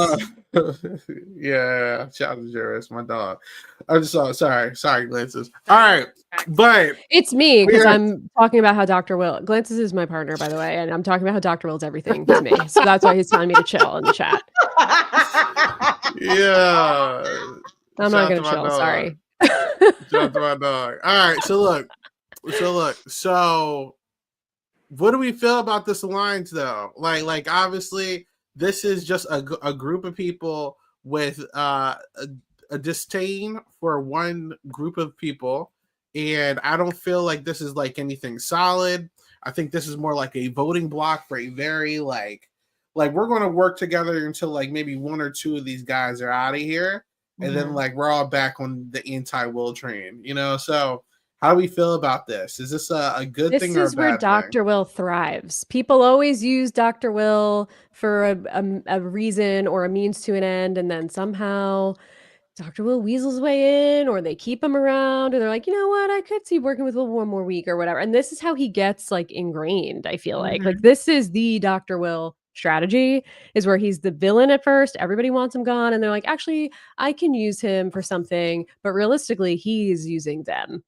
Yeah, shout out to Jervis, my dog. I'm just sorry, Glances. All right, but it's me because I'm talking about how Dr. Will Glances is my partner, by the way, and I'm talking about how Dr. Will's everything to me. So that's why he's telling me to chill in the chat. Yeah, I'm not gonna chill. Sorry. Shout out to my dog. All right, so look. So what do we feel about this alliance though? Like obviously this is just a group of people with a disdain for one group of people, and I don't feel like this is like anything solid. I think this is more like a voting block for a very like we're going to work together until like maybe one or two of these guys are out of here, and then like we're all back on the anti-Will train, you know? So how do we feel about this? Is this a good thing or a bad thing? This is where Dr. Will thrives. People always use Dr. Will for a reason or a means to an end, and then somehow Dr. Will weasels his way in, or they keep him around, or they're like, you know what, I could see working with Will one more week or whatever. And this is how he gets like ingrained, I feel like this is the Dr. Will strategy, is where he's the villain at first, everybody wants him gone, and they're like, actually, I can use him for something, but realistically, he's using them.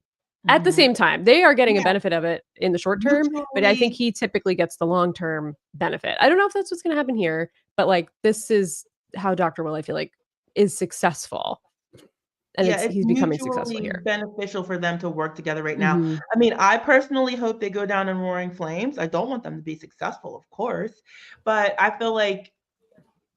At the same time, they are getting a benefit of it in the short term, but I think he typically gets the long-term benefit. I don't know if that's what's going to happen here, but like this is how Dr. Will, I feel like, is successful. And he's becoming successful here. Beneficial for them to work together right now. I mean, I personally hope they go down in roaring flames. I don't want them to be successful, of course, but I feel like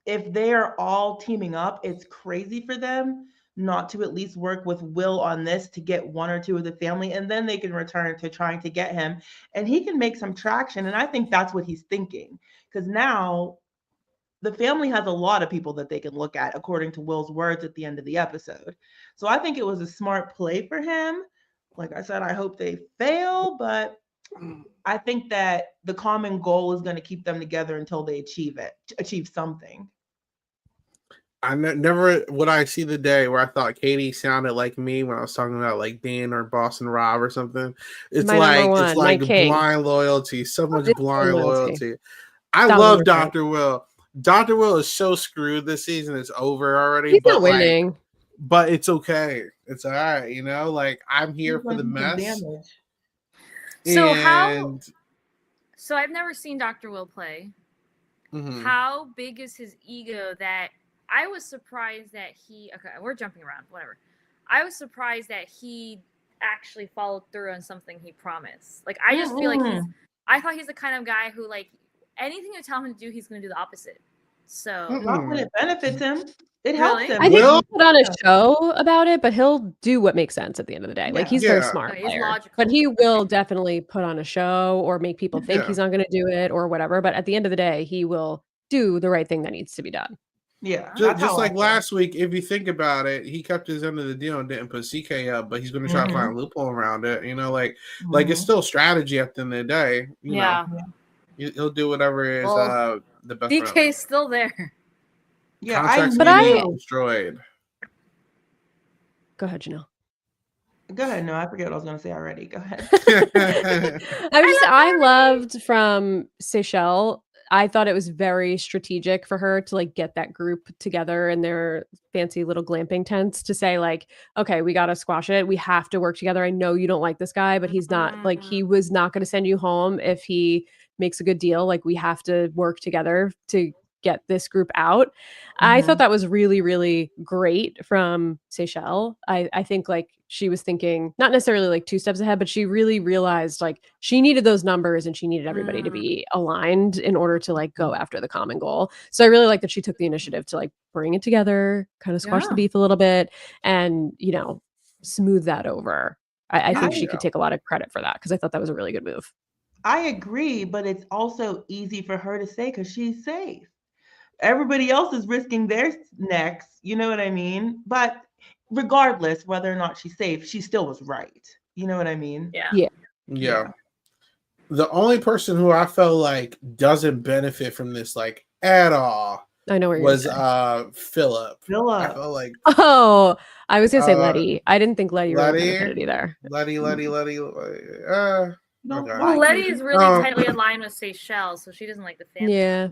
if they are all teaming up, it's crazy for them not to at least work with Will on this to get one or two of the family, and then they can return to trying to get him, and he can make some traction. And I think that's what he's thinking, because now the family has a lot of people that they can look at, according to Will's words at the end of the episode. So I think it was a smart play for him. Like I said, I hope they fail, but I think that the common goal is going to keep them together until they achieve something. never would I see the day where I thought Katie sounded like me when I was talking about like Dan or Boston Rob or something. It's My number one, it's my like king. blind loyalty, so much blind loyalty. I Stop love it, Dr. Will. Dr. Will is so screwed this season. It's over already. He's but not winning. Like, but it's okay. It's all right. You know, like I'm here for the mess. So So I've never seen Dr. Will play. Mm-hmm. How big is his ego that I was surprised that okay, we're jumping around, whatever. I was surprised that he actually followed through on something he promised. Like, I just feel like I thought he's the kind of guy who, like, anything you tell him to do, he's going to do the opposite. So not when it benefits him. It helps him. I think he'll put on a show about it, but he'll do what makes sense at the end of the day. Like, he's very smart player, but he will definitely put on a show or make people think he's not going to do it or whatever. But at the end of the day, he will do the right thing that needs to be done. Yeah. Just like last week, if you think about it, he kept his end of the deal and didn't put CK up, but he's going to try to find a loophole around it. You know, like it's still strategy at the end of the day. You know, he'll do whatever is the best. DK's still there. Yeah, I destroyed. Go ahead, Janelle. Go ahead. No, I forget what I was going to say already. Go ahead. I loved from Seychelles. I thought it was very strategic for her to like get that group together in their fancy little glamping tents to say like, okay, we got to squash it. We have to work together. I know you don't like this guy, but he's not like, he was not going to send you home if he makes a good deal. Like, we have to work together to get this group out. I thought that was really, really great from Seychelles. I think like she was thinking not necessarily like 2 steps ahead, but she really realized like she needed those numbers and she needed everybody to be aligned in order to like go after the common goal. So I really like that she took the initiative to like bring it together, kind of squash the beef a little bit and, you know, smooth that over. I think she could take a lot of credit for that because I thought that was a really good move. I agree, but it's also easy for her to say because she's safe. Everybody else is risking their necks, you know what I mean? But regardless whether or not she's safe, she still was right. You know what I mean? Yeah. The only person who I felt like doesn't benefit from this like at all I know where was Philip. I felt like I was gonna say Letty. I didn't think Letty really benefited either. Letty. Well, Letty is really tightly aligned with Seychelles, so she doesn't like the family. Yeah.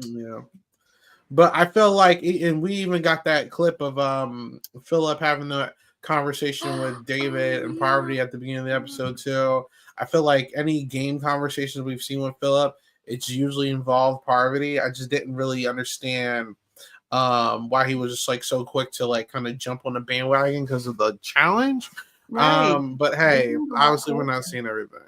But I feel like, and we even got that clip of Philip having that conversation with David and Parvati at the beginning of the episode too. I feel like any game conversations we've seen with Philip, it's usually involved Parvati. I just didn't really understand why he was just like so quick to like kind of jump on the bandwagon because of the challenge. Right. But hey, obviously we're not seeing everything.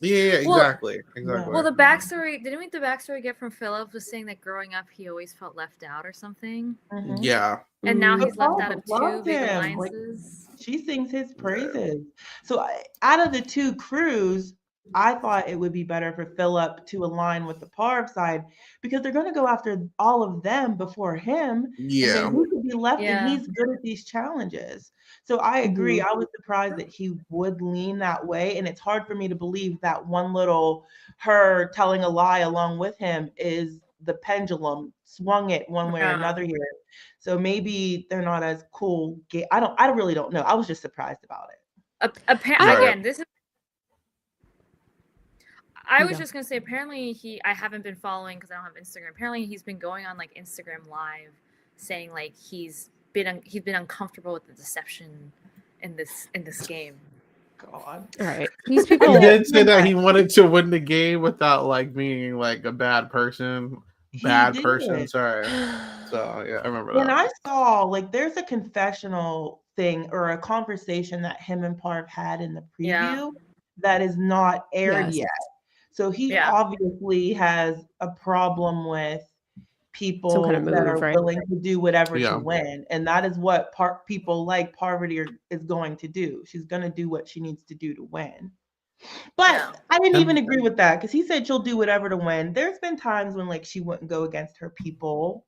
Yeah, exactly. Well, the backstory, didn't we the backstory get from Philip was saying that growing up he always felt left out or something? Yeah. And now he's left out of 2 big alliances. Like, she sings his praises. So out of the 2 crews, I thought it would be better for Philip to align with the Parv side because they're going to go after all of them before him. Yeah. And then he could be left and he's good at these challenges. So I agree. I was surprised that he would lean that way. And it's hard for me to believe that one little her telling a lie along with him is the pendulum swung it one way or another here. So maybe they're not as cool. I really don't know. I was just surprised about it. Again, this is I was just gonna say, apparently I haven't been following because I don't have Instagram. Apparently he's been going on like Instagram Live, saying like he's been uncomfortable with the deception in this game. God, all right. These people. He did say that he wanted to win the game without like being like a bad person. Sorry. So yeah, I remember when that. I saw like there's a confessional thing or a conversation that him and Parv had in the preview that is not aired yet. So he obviously has a problem with people that are willing to do whatever to win. And that is what people like Parvati is going to do. She's going to do what she needs to do to win. But I didn't even agree with that because he said she'll do whatever to win. There's been times when like she wouldn't go against her people,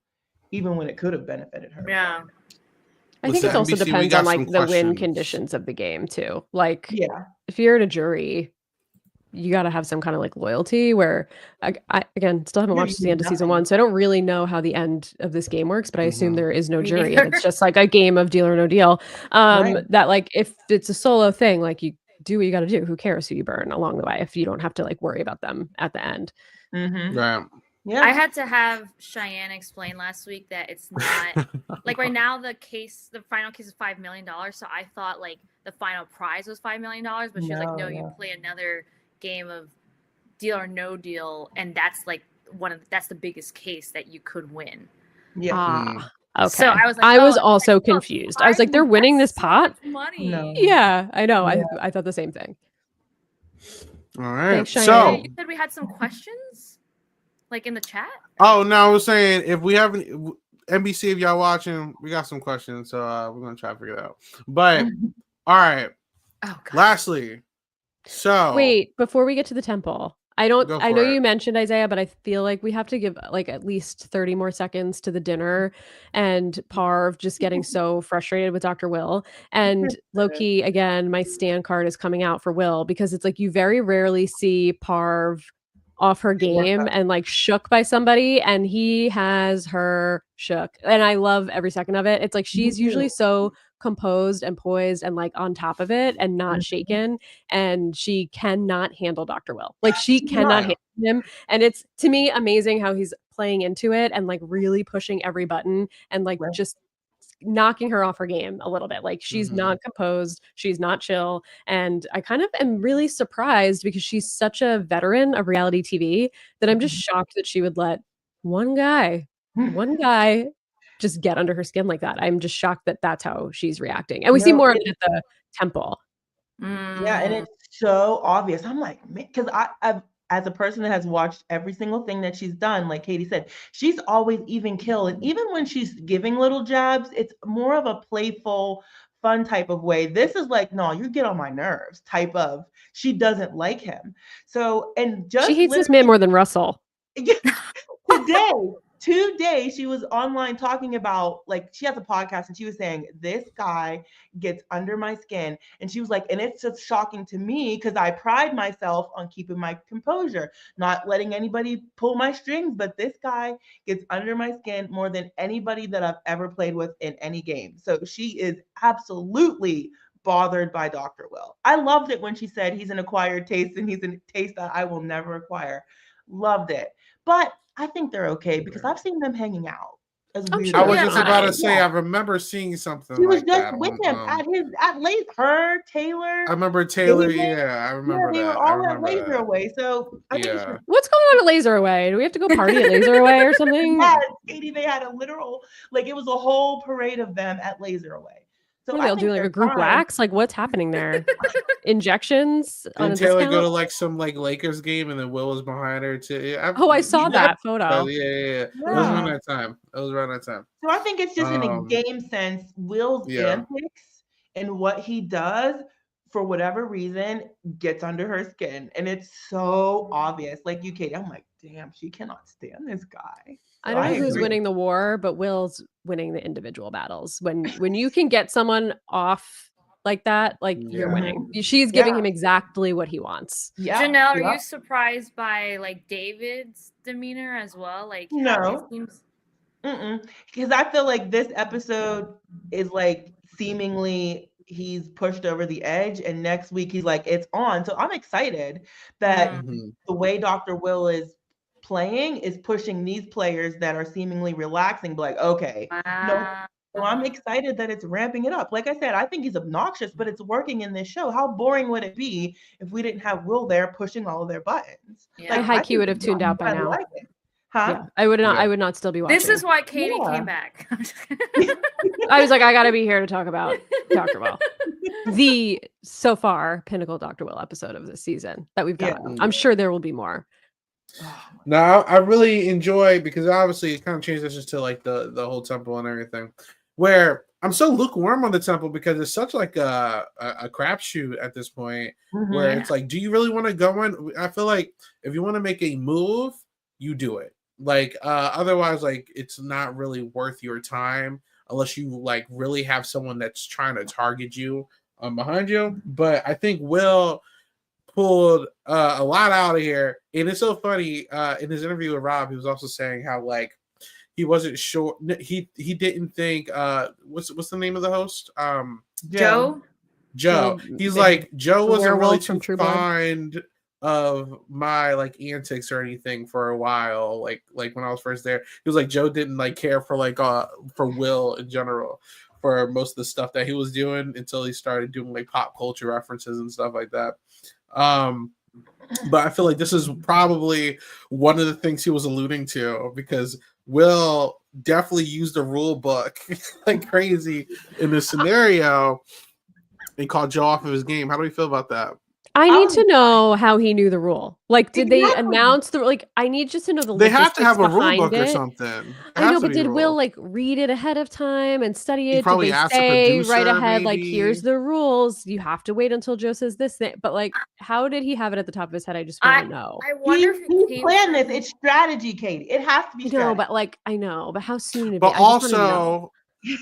even when it could have benefited her. Yeah. I think it also depends on like the win conditions of the game too. Like if you're in a jury, you got to have some kind of like loyalty where I again still haven't Yeah, watched you the end of season 1, so I don't really know how the end of this game works, but I assume there is no Me jury neither. and it's just like a game of Deal or No Deal. Right. That like if it's a solo thing, like you do what you got to do. Who cares who you burn along the way if you don't have to like worry about them at the end. Right. Yeah. I had to have Cheyenne explain last week that it's not like right now the final case is $5 million. So I thought like the final prize was $5 million, but she was like, no, you play another game of Deal or No Deal, and that's like that's the biggest case that you could win. Yeah. Okay. So I was like, I was also confused. I was like, they're winning this pot? Money. No. Yeah, I know. Yeah. I thought the same thing. All right. Thanks, So Cheyenne. You said we had some questions, like in the chat. Oh no, I was saying if we haven't NBC, if y'all watching, we got some questions, so we're gonna try to figure it out. But all right. Oh God. Lastly, so wait, before we get to the temple, I know it. you mentioned Isaiah, but I feel like we have to give like at least 30 more seconds to the dinner and Parv just getting so frustrated with Dr. Will. And Loki, again, my stan card is coming out for Will because it's like you very rarely see Parv off her game and like shook by somebody, and he has her shook. And I love every second of it. It's like she's usually so composed and poised and like on top of it and not shaken, and she cannot handle Dr. Will. Like she cannot handle him, and it's to me amazing how he's playing into it and like really pushing every button and like just knocking her off her game a little bit. Like she's not composed, she's not chill, and I kind of am really surprised because she's such a veteran of reality TV that I'm just shocked that she would let one guy just get under her skin like that. I'm just shocked that that's how she's reacting. And we see more of it at the temple. Yeah, and it's so obvious. I'm like, because I've as a person that has watched every single thing that she's done, like Katie said, she's always even kill. And even when she's giving little jabs, it's more of a playful, fun type of way. This is like, no, you get on my nerves type of. She doesn't like him. So, and just she hates this man more than Russell. Today she was online talking about, like, she has a podcast and she was saying this guy gets under my skin, and she was like, and it's just shocking to me because I pride myself on keeping my composure, not letting anybody pull my strings, but this guy gets under my skin more than anybody that I've ever played with in any game. So she is absolutely bothered by Dr. Will. I loved it when she said he's an acquired taste and he's a taste that I will never acquire. Loved it. But I think they're okay because I've seen them hanging out. I was just about to say, I remember seeing something. She was like just that with on, him her, Taylor. I remember Taylor. David. Yeah, I remember that. They were all at Laser Away. So I think what's going on at Laser Away? Do we have to go party at Laser Away or something? Yes, Katie, they had a literal, like, it was a whole parade of them at Laser Away. So they'll do like a group wax. Like, what's happening there? Injections. Didn't Taylor go to like some like Lakers game and then Will was behind her too? I saw that photo. Yeah. It was around that time. So I think it's just in a game sense, Will's antics and what he does for whatever reason gets under her skin, and it's so obvious. Like you, Katie, I'm like, damn, she cannot stand this guy. I don't know who's winning the war, but Will's winning the individual battles. When you can get someone off like that, like you're winning. She's giving him exactly what he wants. Yeah. Janelle, are you surprised by like David's demeanor as well? Like no, because I feel like this episode is like seemingly he's pushed over the edge, and next week he's like, it's on. So I'm excited that the way Dr. Will is playing is pushing these players that are seemingly relaxing, like, okay, no. So I'm excited that it's ramping it up. Like I said, I think he's obnoxious, but it's working in this show. How boring would it be if we didn't have Will there pushing all of their buttons? Yeah. Like, Haikyuu would have tuned out by now. Like it. Huh? Yeah, I would not. I would not still be watching. This is why Katie came back. I was like, I gotta be here to talk about Dr. Will, the so far pinnacle Dr. Will episode of this season that we've got. I'm sure there will be more. No, I really enjoy, because obviously it kind of changes to like the whole temple and everything, where I'm so lukewarm on the temple because it's such like a crapshoot at this point, where it's like, do you really want to go in? I feel like if you want to make a move, you do it. Like otherwise, like it's not really worth your time unless you like really have someone that's trying to target you behind you. But I think Will pulled a lot out of here. And it's so funny. In his interview with Rob, he was also saying how like he wasn't sure. He didn't think. What's the name of the host? Joe. He's like, Joe wasn't really too True fond of my like antics or anything for a while. Like when I was first there, he was like, Joe didn't like care for like for Will in general for most of the stuff that he was doing until he started doing like pop culture references and stuff like that. But I feel like this is probably one of the things he was alluding to, because Will definitely used the rule book like crazy in this scenario and called Joe off of his game. How do we feel about that? I need to know how he knew the rule. Like, did they announce the like? I need just to know the. They have to have a rule book it. or something. I know, but did Will like read it ahead of time and study it? Probably did they asked say the producer, right ahead, maybe. like, here's the rules. You have to wait until Joe says this thing. But like, how did he have it at the top of his head? I just want to know. I wonder if he planned this. It's strategy, Katie. It has to be strategy. No, but like, I know, but how soon? But also,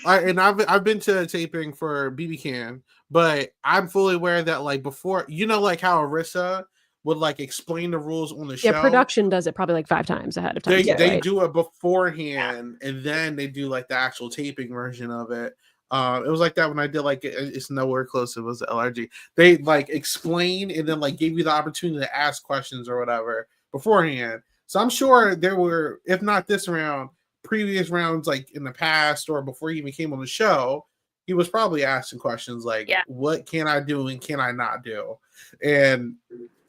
I've been to taping for BB Can, but I'm fully aware that like before, you know, like how Arissa would like explain the rules on the show. Yeah, production does it probably like 5 times ahead of time. They do it beforehand, and then they do like the actual taping version of it. It was like that when I did like it's nowhere close. It was the LRG. They like explain and then like gave you the opportunity to ask questions or whatever beforehand. So I'm sure there were, if not this round, previous rounds like in the past or before he even came on the show, he was probably asking questions like, what can I do and can I not do? And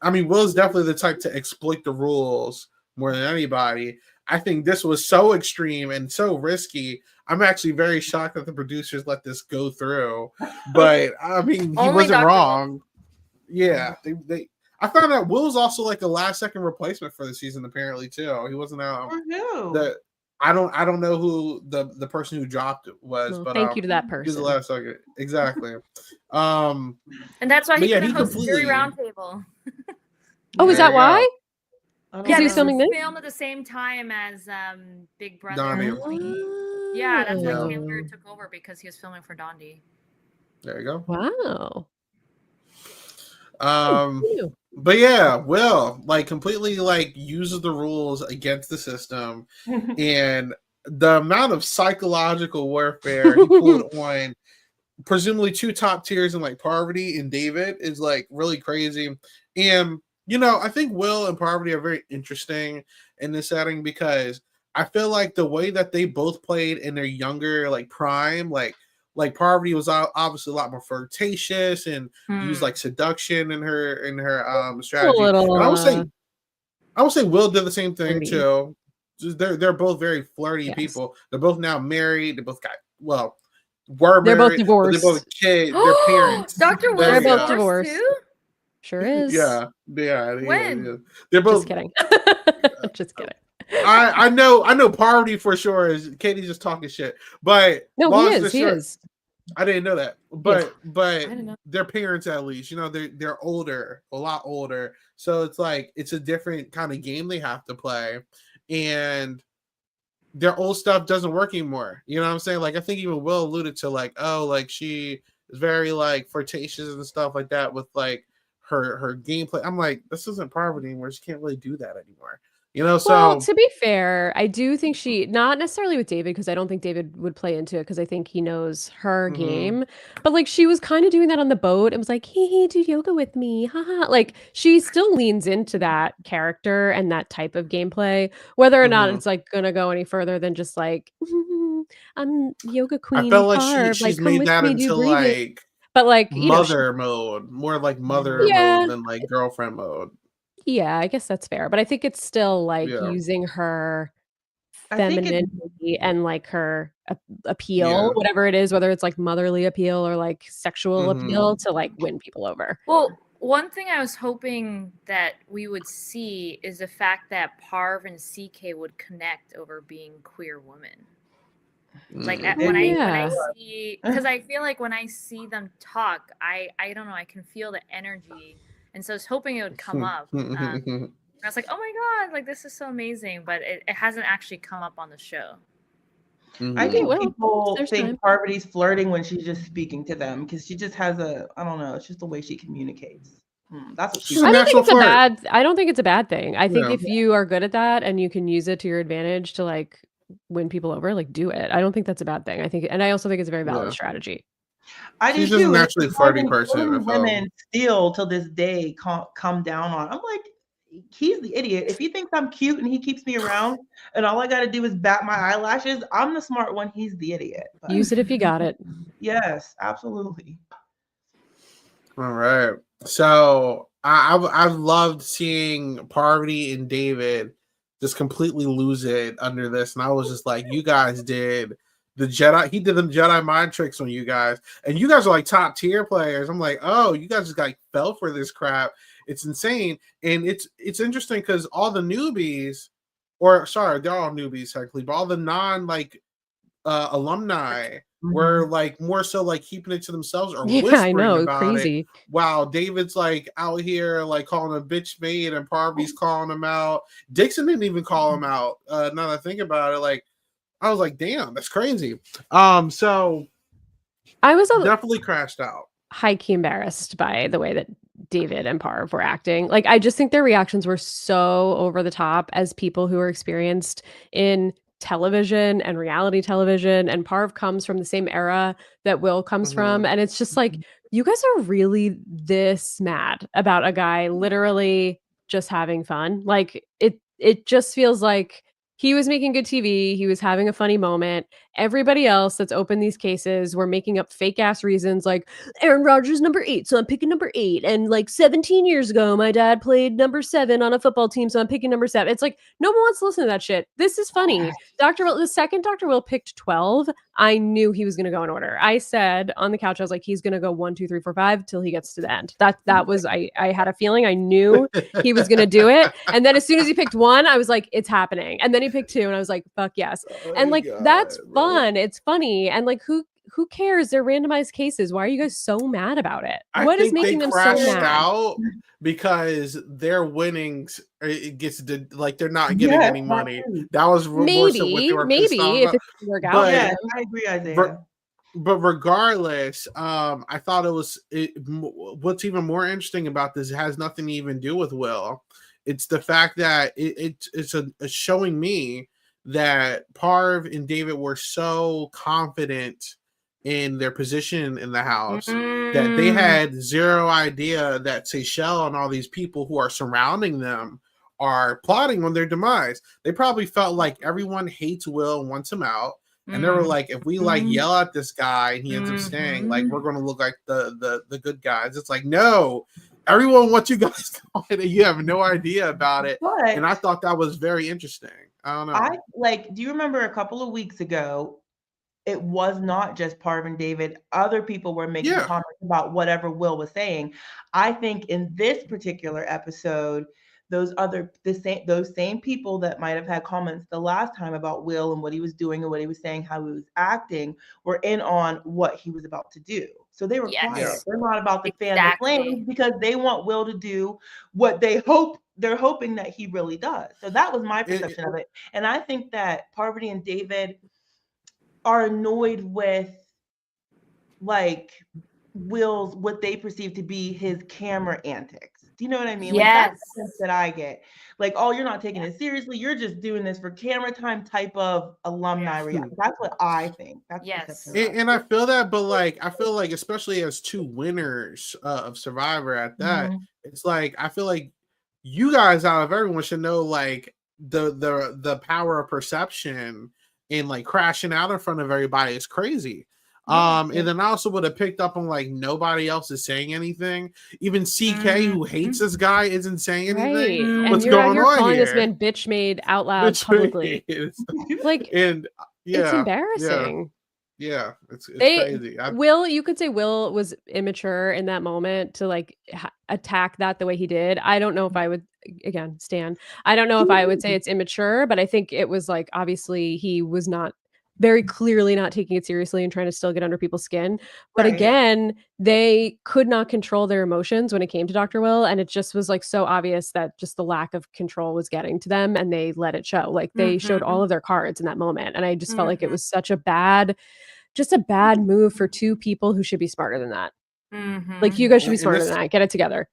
I mean, Will's definitely the type to exploit the rules more than anybody. I think this was so extreme and so risky. I'm actually very shocked that the producers let this go through. But I mean, he wasn't wrong. Yeah, I found out Will's also like a last-second replacement for the season. Apparently, too. He wasn't out. I don't know who the person who dropped it was, but thank you to that person. He was the last second, exactly. And that's why he couldn't host the Jury Roundtable. Oh, is that why? Yeah, he's filming this? Filmed at the same time as Big Brother. Oh. Yeah, that's why Taylor took over, because he was filming for Dondi. There you go. Wow. But yeah, Will like completely like uses the rules against the system, and the amount of psychological warfare he pulled on presumably 2 top tiers in like Parvati and David is like really crazy. And you know, I think Will and Parvati are very interesting in this setting, because I feel like the way that they both played in their younger like prime, like Parvati was obviously a lot more flirtatious and used like seduction in her strategy. Little, and I would say Will did the same thing too. They're both very flirty people. They're both now married. They both got they're both divorced. They're both kids. Their parents. Dr. Will, they're both divorced too? Sure is. Yeah. When? Yeah. They're both. Just kidding. Just kidding. I know Parvati for sure is Katie's just talking shit, but no, he is. I didn't know that, but didn't know. their parents, at least, you know, they're older, a lot older, so it's like it's a different kind of game they have to play, and their old stuff doesn't work anymore. You know what I'm saying? Like I think even Will alluded to like, oh, like she is very like flirtatious and stuff like that with like her gameplay. I'm like, this isn't Parvati anymore. She can't really do that anymore. You know, well, to be fair, I do think she, not necessarily with David, because I don't think David would play into it, because I think he knows her game. But like she was kind of doing that on the boat and was like, hey, do yoga with me. Haha. Like she still leans into that character and that type of gameplay, whether or not it's like gonna go any further than just like, I'm yoga queen. I felt like she's made that into like, but like mother mode, more like mode than like girlfriend mode. Yeah, I guess that's fair. But I think it's still like using her femininity and like her appeal, whatever it is, whether it's like motherly appeal or like sexual appeal to like win people over. Well, one thing I was hoping that we would see is the fact that Parv and CK would connect over being queer women. Like when I see, because I feel like when I see them talk, I don't know, I can feel the energy. And so I was hoping it would come up. I was like, oh my God, like this is so amazing. But it hasn't actually come up on the show. I think people think Parvati's flirting when she's just speaking to them, because she just has I don't know, it's just the way she communicates. That's what She's a I don't think natural it's flirt. I don't think it's a bad thing. I think Yeah. if you are good at that and you can use it to your advantage to like win people over, like do it. I don't think that's a bad thing. I think, and I also think it's a very valid Yeah. strategy. I do She's just a too. And naturally flirty person, I feel. women still till this day come down on. I'm like, he's the idiot. If he thinks I'm cute and he keeps me around, and all I got to do is bat my eyelashes, I'm the smart one. He's the idiot. But Use it if you got it. yes, absolutely. All right. So I've loved seeing Parvati and David just completely lose it under this, and I was just like, you guys did the Jedi. He did the Jedi mind tricks on you guys, and you guys are like top tier players. I'm like, oh, you guys just like fell for this crap. It's insane, and it's interesting because all the newbies, or sorry, they're all newbies technically, but all the non alumni were like more so like keeping it to themselves or whispering about crazy. it. Wow, David's like out here like calling a bitch maid, and Parvati's calling him out. Dixon didn't even call him out. Now that I think about it, like I was like, damn, that's crazy. So I was definitely crashed out. High-key embarrassed by the way that David and Parv were acting. Like, I just think their reactions were so over the top as people who are experienced in television and reality television. And Parv comes from the same era that Will comes from. And it's just like, you guys are really this mad about a guy literally just having fun. Like, it just feels like he was making good TV. He was having a funny moment. Everybody else that's opened these cases were making up fake ass reasons like Aaron Rodgers number 8, so I'm picking number 8. And like 17 years ago, my dad played number 7 on a football team, so I'm picking number 7. It's like no one wants to listen to that shit. This is funny. Dr. Will, the second Dr. Will picked 12, I knew he was going to go in order. I said on the couch, I was like, he's going to go 1, 2, 3, 4, 5 till he gets to the end. That was I had a feeling. I knew he was going to do it. And then as soon as he picked 1, I was like, it's happening. And then he picked 2, and I was like, fuck yes. And like that's fun. It's funny. And like who cares? They're randomized cases. Why are you guys so mad about it? What is making them so mad? Out because their winnings, it gets like they're not getting any money. That was maybe so what they were if it work out. Yeah, I agree, Isaiah. But regardless, I thought what's even more interesting about this, it has nothing to even do with Will. It's the fact that it's showing me that Parv and David were so confident in their position in the house that they had zero idea that Seychelles and all these people who are surrounding them are plotting on their demise. They probably felt like everyone hates Will and wants him out. And they were like, if we like yell at this guy and he ends up staying, like we're going to look like the good guys. It's like, no, everyone wants you guys to know it, and you have no idea about it. But and I thought that was very interesting. I don't know. Do you remember a couple of weeks ago, it was not just Parv and David. Other people were making comments about whatever Will was saying. I think in this particular episode, those same people that might have had comments the last time about Will and what he was doing and what he was saying, how he was acting, were in on what he was about to do. So they were quiet. They're not about to fan the flames because they want Will to do what they're hoping that he really does. So that was my perception of it. And I think that Parvati and David are annoyed with like Will's, what they perceive to be his camera antics. Do you know what I mean? Yes. Like that's the sense that I get. Like, oh, you're not taking it seriously. You're just doing this for camera time type of alumni reaction. That's what I think. That's and I feel that, but like I feel like especially as 2 winners of Survivor at that, it's like I feel like you guys out of everyone should know like the power of perception, and like crashing out in front of everybody is crazy. And then I also would have picked up on like nobody else is saying anything. Even CK, who hates this guy, isn't saying anything. What's going on calling here? This man bitch made out loud publicly. Like, and it's embarrassing. Yeah, it's crazy. Will, you could say Will was immature in that moment to like attack that the way he did. I don't know if I would, again, Stan, I don't know if I would say it's immature, but I think it was like, obviously he was not very clearly not taking it seriously and trying to still get under people's skin. But again, they could not control their emotions when it came to Dr. Will. And it just was like so obvious that just the lack of control was getting to them, and they let it show. Like they showed all of their cards in that moment. And I just felt like it was such a bad move for 2 people who should be smarter than that. Like you guys should be smarter than that. Get it together.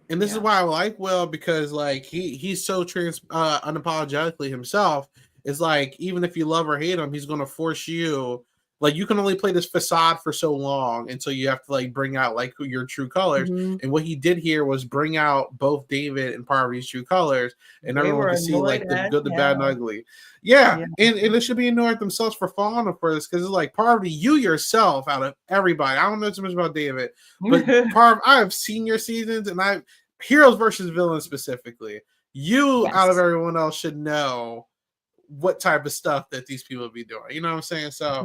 And this is why I like Will, because like he's so unapologetically himself. It's like, even if you love or hate him, he's gonna force you. Like, you can only play this facade for so long until you have to like bring out like your true colors. Mhm. And what he did here was bring out both David and Parvati's true colors, and everyone can see like the good, the bad, and ugly. Yeah. And they should be annoyed themselves for following him for this, because it's like, Parvati, you yourself, out of everybody, I don't know too much about David, but I have seen your seasons, and I've heroes versus villains specifically. You out of everyone else should know what type of stuff that these people be doing. You know what I'm saying? So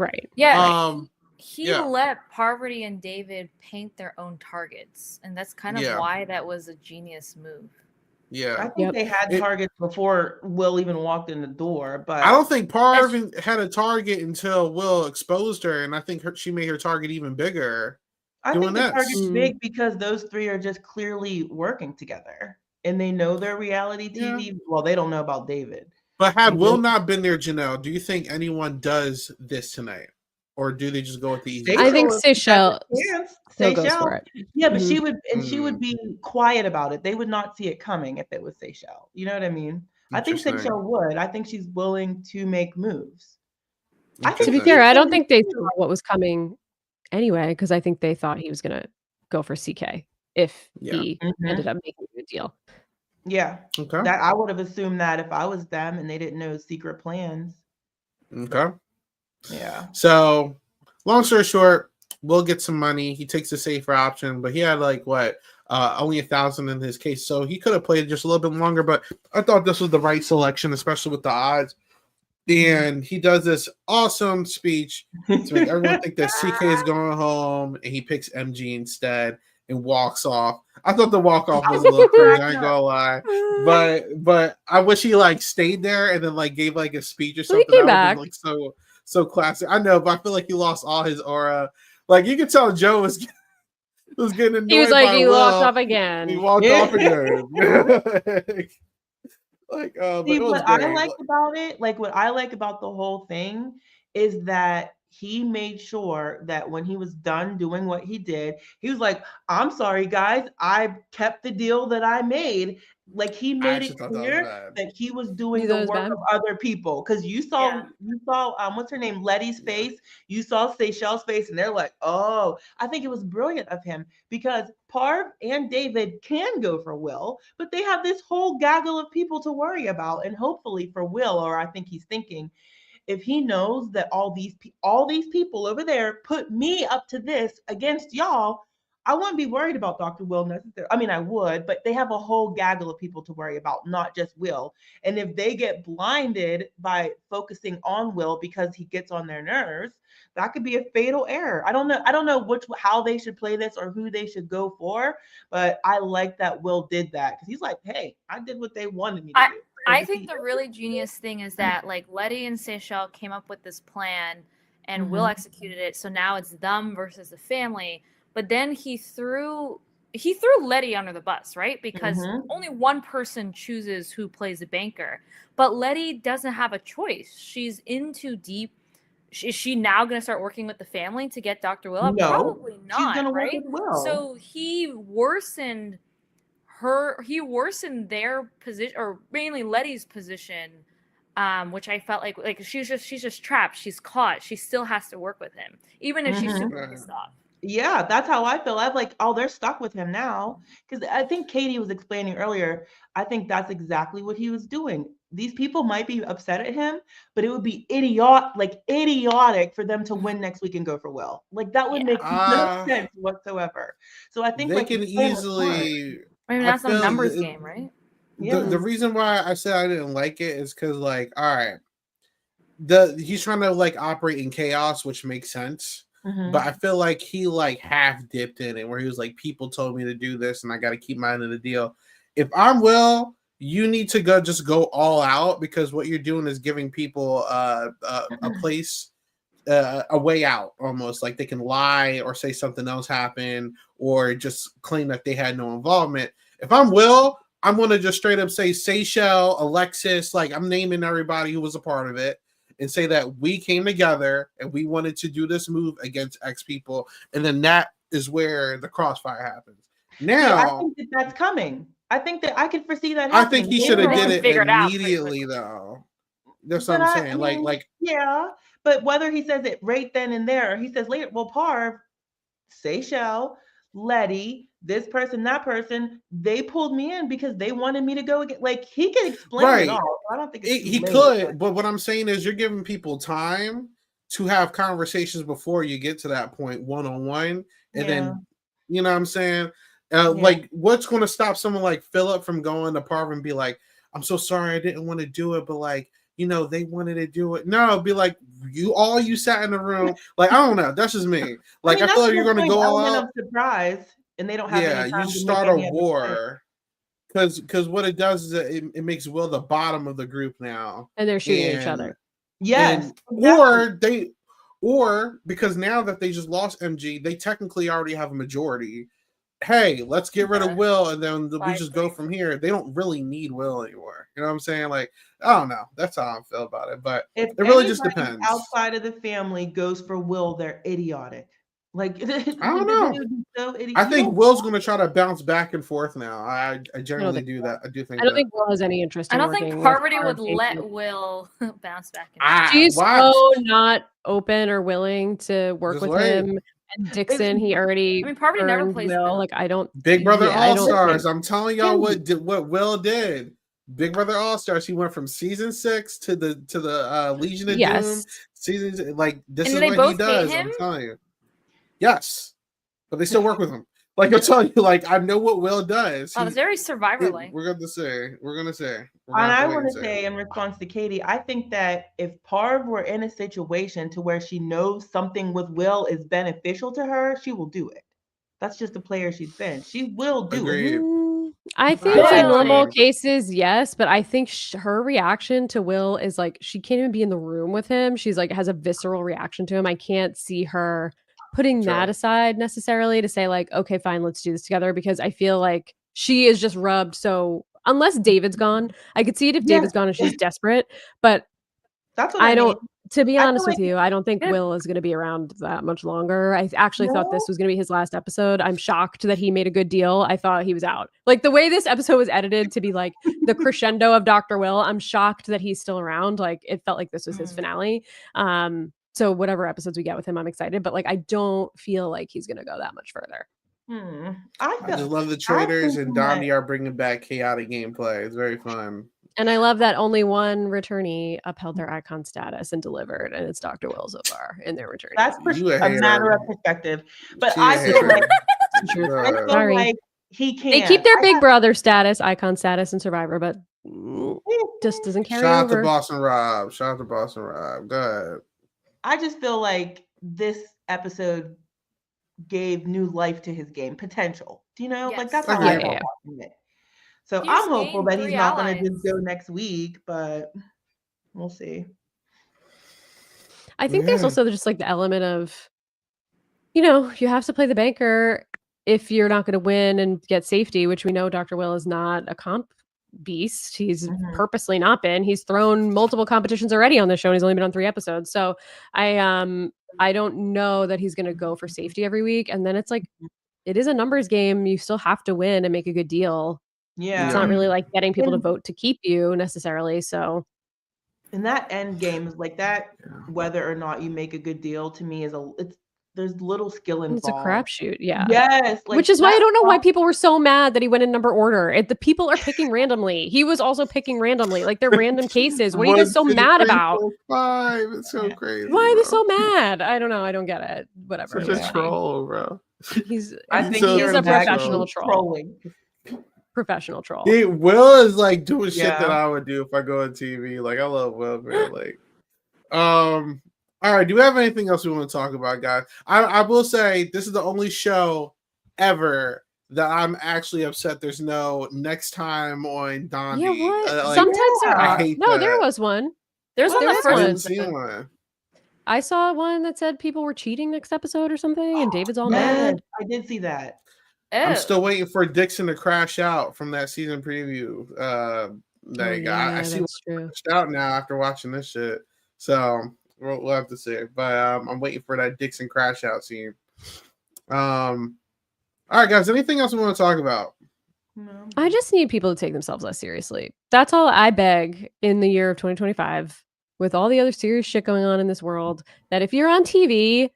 he let Parvati and David paint their own targets, and that's kind of why that was a genius move. Yeah, I think they had targets before Will even walked in the door, but I don't think Parv had a target until Will exposed her, and I think she made her target even bigger. I think the target's big because those three are just clearly working together, and they know their reality TV. Well, they don't know about David. But had Will not been there, Janelle, do you think anyone does this tonight? Or do they just go with the easy? I think Seychelle still goes for it. Yeah, but she would, and she would be quiet about it. They would not see it coming if it was Seychelle. You know what I mean? I think Seychelle would. I think she's willing to make moves. To be fair, I don't think they saw what was coming anyway, because I think they thought he was going to go for CK if he ended up making a deal. Yeah. Okay. That I would have assumed that if I was them and they didn't know secret plans. Okay. Yeah. So, long story short, Will get some money. He takes the safer option, but he had like only 1,000 in his case, so he could have played just a little bit longer. But I thought this was the right selection, especially with the odds. And he does this awesome speech to make everyone think that CK is going home, and he picks MG instead and walks off. I thought the walk off was a little crazy, I ain't gonna lie. But I wish he like stayed there and then like gave like a speech or something. He came back. Like so classic. I know, but I feel like he lost all his aura. Like, you could tell Joe was getting annoyed. He was like, he Will. walked off again. He walked off again. See, what I like about it, like what I like about the whole thing is that he made sure that when he was done doing what he did, he was like, I'm sorry, guys, I kept the deal that I made. Like, he made it clear that he was doing the work of other people. Because you saw what's her name, Letty's face, you saw Seychelle's face, and they're like, oh, I think it was brilliant of him, because Parv and David can go for Will, but they have this whole gaggle of people to worry about. And hopefully for Will, or I think he's thinking, if he knows that all these people over there put me up to this against y'all, I wouldn't be worried about Dr. Will necessarily. I mean, I would, but they have a whole gaggle of people to worry about, not just Will. And if they get blinded by focusing on Will because he gets on their nerves, that could be a fatal error. I don't know how they should play this or who they should go for, but I like that Will did that, because he's like, hey, I did what they wanted me to do. I think the really genius thing is that like Letty and Seychelle came up with this plan and Will executed it. So now it's them versus the family. But then he threw Letty under the bus, right? Because only one person chooses who plays the banker. But Letty doesn't have a choice. She's in too deep. Is she now going to start working with the family to get Dr. Will? No, probably not. She's going to right? work with Will. So he worsened their position, or mainly Letty's position, which I felt like she's just trapped. She's caught. She still has to work with him, even if she's super pissed off. Yeah, that's how I feel. I'm like, oh, they're stuck with him now. Because I think Katie was explaining earlier, I think that's exactly what he was doing. These people might be upset at him, but it would be idiotic for them to win next week and go for Will. Like, that would make no sense whatsoever. So I think they can easily. I mean, that's a numbers game, right? The reason why I said I didn't like it is because, like, all right, he's trying to like operate in chaos, which makes sense. But I feel like he like half dipped in it, where he was like, people told me to do this and I got to keep my end of the deal. If I'm Will, you need to go all out, because what you're doing is giving people a place, a way out, almost like they can lie or say something else happened or just claim that they had no involvement. If I'm Will, I'm going to just straight up say Seychelle, Alexis, like I'm naming everybody who was a part of it, and say that we came together and we wanted to do this move against X people. And then that is where the crossfire happens. Now, I think that's coming. I think that I can foresee that I happening. think he should have did it immediately, though. That's what I'm saying. Like, yeah. But whether he says it right then and there, or he says later, well, Parv, Seychelle, Letty, this person, that person, they pulled me in because they wanted me to go again. Like, he can explain it all. I don't think it's he could, but what I'm saying is you're giving people time to have conversations before you get to that point one-on-one, and then, you know what I'm saying? Like, what's going to stop someone like Philip from going to Parv and be like, I'm so sorry, I didn't want to do it, but like, you know, they wanted to do it. No, be like, you sat in the room. Like, I don't know. That's just me. Like, I feel like you're going to go all out. Surprise, and they don't have any time you to start a war. Because what it does is it makes Will the bottom of the group now. And they're shooting each other. Yes. Or because now that they just lost MG, they technically already have a majority. Hey, let's get rid of Will, and then we just go from here. They don't really need Will anymore. You know what I'm saying? Like, I don't know. That's how I feel about it. But it really just depends. Outside of the family goes for Will, they're idiotic. Like, I don't know. So I think Will's going to try to bounce back and forth now. I generally do that. I do think. I don't think Will has any interest. I don't think Parvati would let Will bounce back. She's so not open or willing to work with him. And Dixon, he already. I mean, Parvati never plays Will. Like, I don't. Big Brother All Stars. I'm telling y'all what Will did. Big Brother All Stars. He went from season 6 to the Legion of Doom season. Like, this is what he does. I'm telling you. Yes, but they still work with him. Like, I'm telling you, like, I know what Will does. It's very Survivor-like. We're gonna say. And I want to say in response to Katie, I think that if Parv were in a situation to where she knows something with Will is beneficial to her, she will do it. That's just the player she's been. She will do it. I think in normal cases, yes, but I think her reaction to Will is like she can't even be in the room with him. She's like has a visceral reaction to him. I can't see her putting that aside necessarily to say like, okay, fine, let's do this together, because I feel like she is just rubbed. So unless David's gone, I could see it if David's gone and she's desperate, but that's what I don't. To be honest with you, I don't think Will is going to be around that much longer. I actually thought this was going to be his last episode. I'm shocked that he made a good deal. I thought he was out. Like the way this episode was edited to be like the crescendo of Dr. Will, I'm shocked that he's still around. Like it felt like this was his finale. So whatever episodes we get with him, I'm excited. But like I don't feel like he's going to go that much further. I just love the traders and Donnie are bringing back chaotic gameplay. It's very fun. And I love that only one returnee upheld their icon status and delivered, and it's Dr. Will so far in their return. That's a matter of perspective. But I feel like he can't. They keep their big brother status, icon status, and Survivor, but just doesn't carry over. Shout out to Boston Rob. Go ahead. I just feel like this episode gave new life to his game potential. Do you know? Like that's how I felt watching it. So I'm hopeful that he's not going to just go next week, but we'll see. I think there's also just like the element of, you know, you have to play the banker if you're not going to win and get safety, which we know Dr. Will is not a comp beast. He's purposely not been. He's thrown multiple competitions already on the show, and he's only been on 3 episodes. So I don't know that he's going to go for safety every week. And then it's like, it is a numbers game. You still have to win and make a good deal. Yeah, it's not really like getting people to vote to keep you necessarily. And that end game is like that. Whether or not you make a good deal, to me, there's little skill involved. It's a crapshoot, yeah. Yes, which is why I don't know why people were so mad that he went in number order. The people are picking randomly. He was also picking randomly, like they're random cases. What are you guys so mad about? 5. It's so crazy. Why are they so mad? I don't know. I don't get it. Whatever. Such a troll, bro. I think he's a professional trolling. Professional troll. Will is like doing shit that I would do if I go on TV. Like I love Will, man. Like, all right. Do we have anything else we want to talk about, guys? I will say this is the only show ever that I'm actually upset there's no next time on Dondi. Yeah, what? Sometimes there are. There was one. There's one. I didn't see one. I saw one that said people were cheating next episode or something, and David's all mad. I did see that. I'm still waiting for Dixon to crash out from that season preview. I see what's crashed out now after watching this shit. So we'll have to see. But I'm waiting for that Dixon crash out scene. All All right, guys. Anything else we want to talk about? No. I just need people to take themselves less seriously. That's all I beg in the year of 2025, with all the other serious shit going on in this world, that if you're on TV,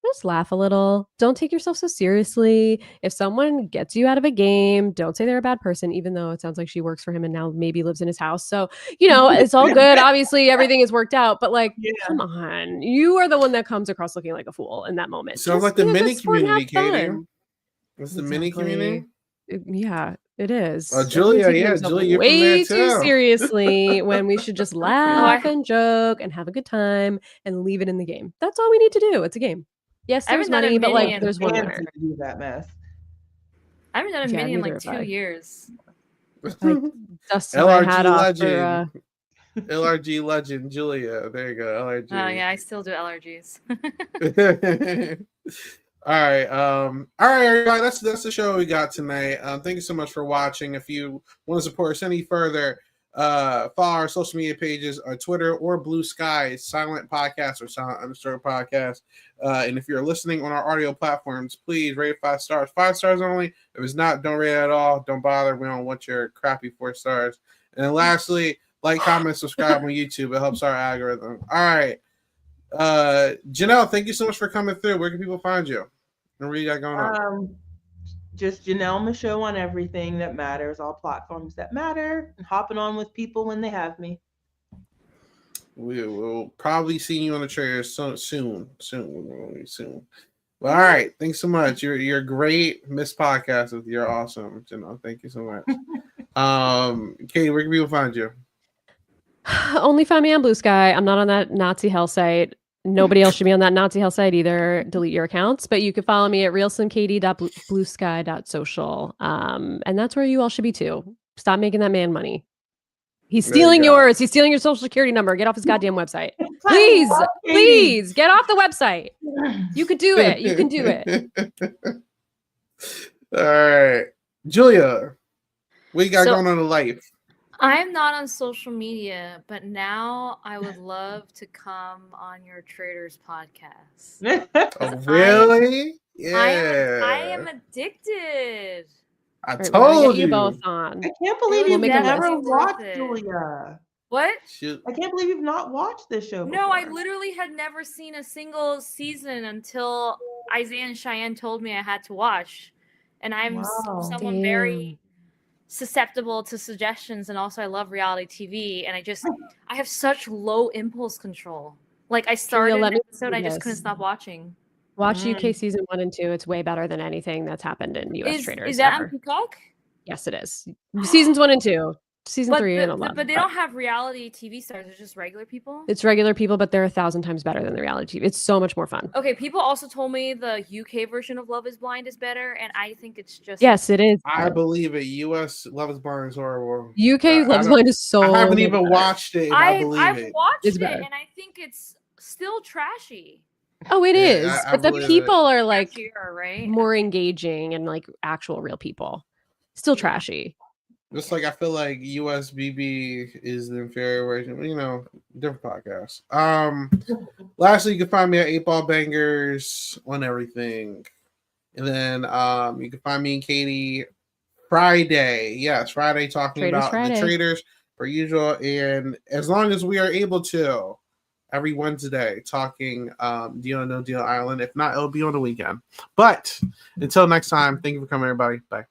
just laugh a little. Don't take yourself so seriously. If someone gets you out of a game, don't say they're a bad person, even though it sounds like she works for him and now maybe lives in his house. So, it's all good. Obviously, everything is worked out. But come on. You are the one that comes across looking like a fool in that moment. Sounds like the mini community, Katie. It's the mini community. Yeah, it is. Julia, Julia, you're way from there too seriously when we should just laugh and joke and have a good time and leave it in the game. That's all we need to do. It's a game. Yes, there's money, but there's one winner. Do that mess. I haven't done a mini in like 2 years. LRG legend. LRG legend, Julia. There you go. LRG. Oh yeah, I still do LRGs. All right, everybody. That's the show we got tonight. Thank you so much for watching. If you want to support us any further, follow our social media pages on Twitter or Blue Sky, Silent Podcast or Silent_Podcast. And if you're listening on our audio platforms, please rate 5 stars. 5 stars only. If it's not, don't rate it at all. Don't bother. We don't want your crappy 4 stars. And then lastly, like, comment, subscribe on YouTube. It helps our algorithm. All right. Janelle, thank you so much for coming through. Where can people find you? And what you got going on? Just Janelle Michaud on everything that matters, all platforms that matter, and hopping on with people when they have me. We will probably see you on the trailer soon. Well, all right. Thanks so much. You're great. Miss Podcast. You're awesome, Janelle. Thank you so much. Katie, where can people find you? Only find me on Blue Sky. I'm not on that Nazi hell site. Nobody else should be on that Nazi hell site either. Delete your accounts. But you can follow me at realslimkatie.bluesky.social. And that's where you all should be too. Stop making that man money. He's stealing yours. He's stealing your social security number. Get off his goddamn website. Please get off the website. You could do it. You can do it. All right. Julia, what you got going on in life? I'm not on social media, but now I would love to come on your Traders podcast. Oh, really? Yeah. I am addicted. I told you both on. I can't believe you've never watched Julia. What? I can't believe you've not watched this show before. No, I literally had never seen a single season until Isaiah and Cheyenne told me I had to watch. And I'm someone very susceptible to suggestions, and also I love reality TV, and I have such low impulse control. Like, I started an episode, I just couldn't stop watching. Watch UK season 1 and 2. It's way better than anything that's happened in US Traders. Is that on Peacock? Yes, it is. Seasons 1 and 2. Season 3 and 11. But they don't have reality TV stars. It's just regular people? It's regular people, but they're 1,000 times better than the reality TV. It's so much more fun. Okay, people also told me the UK version of Love is Blind is better, and I think it's just... Yes, it is. I believe it. US Love is Blind is horrible. UK Love is Blind is so... I haven't even watched it, and I believe I've it. watched it, and I think it's still trashy. Oh, it is. But the people are like right? more engaging and like actual real people. Still trashy. Just like I feel like USBB is the inferior version, different podcast. Lastly, you can find me at 8 Ball Bangers on everything. And then you can find me and Katie Friday. Yes, Friday talking about the traders per usual. And as long as we are able to, every Wednesday talking Deal or No Deal Island. If not, it'll be on the weekend. But until next time, thank you for coming, everybody. Bye.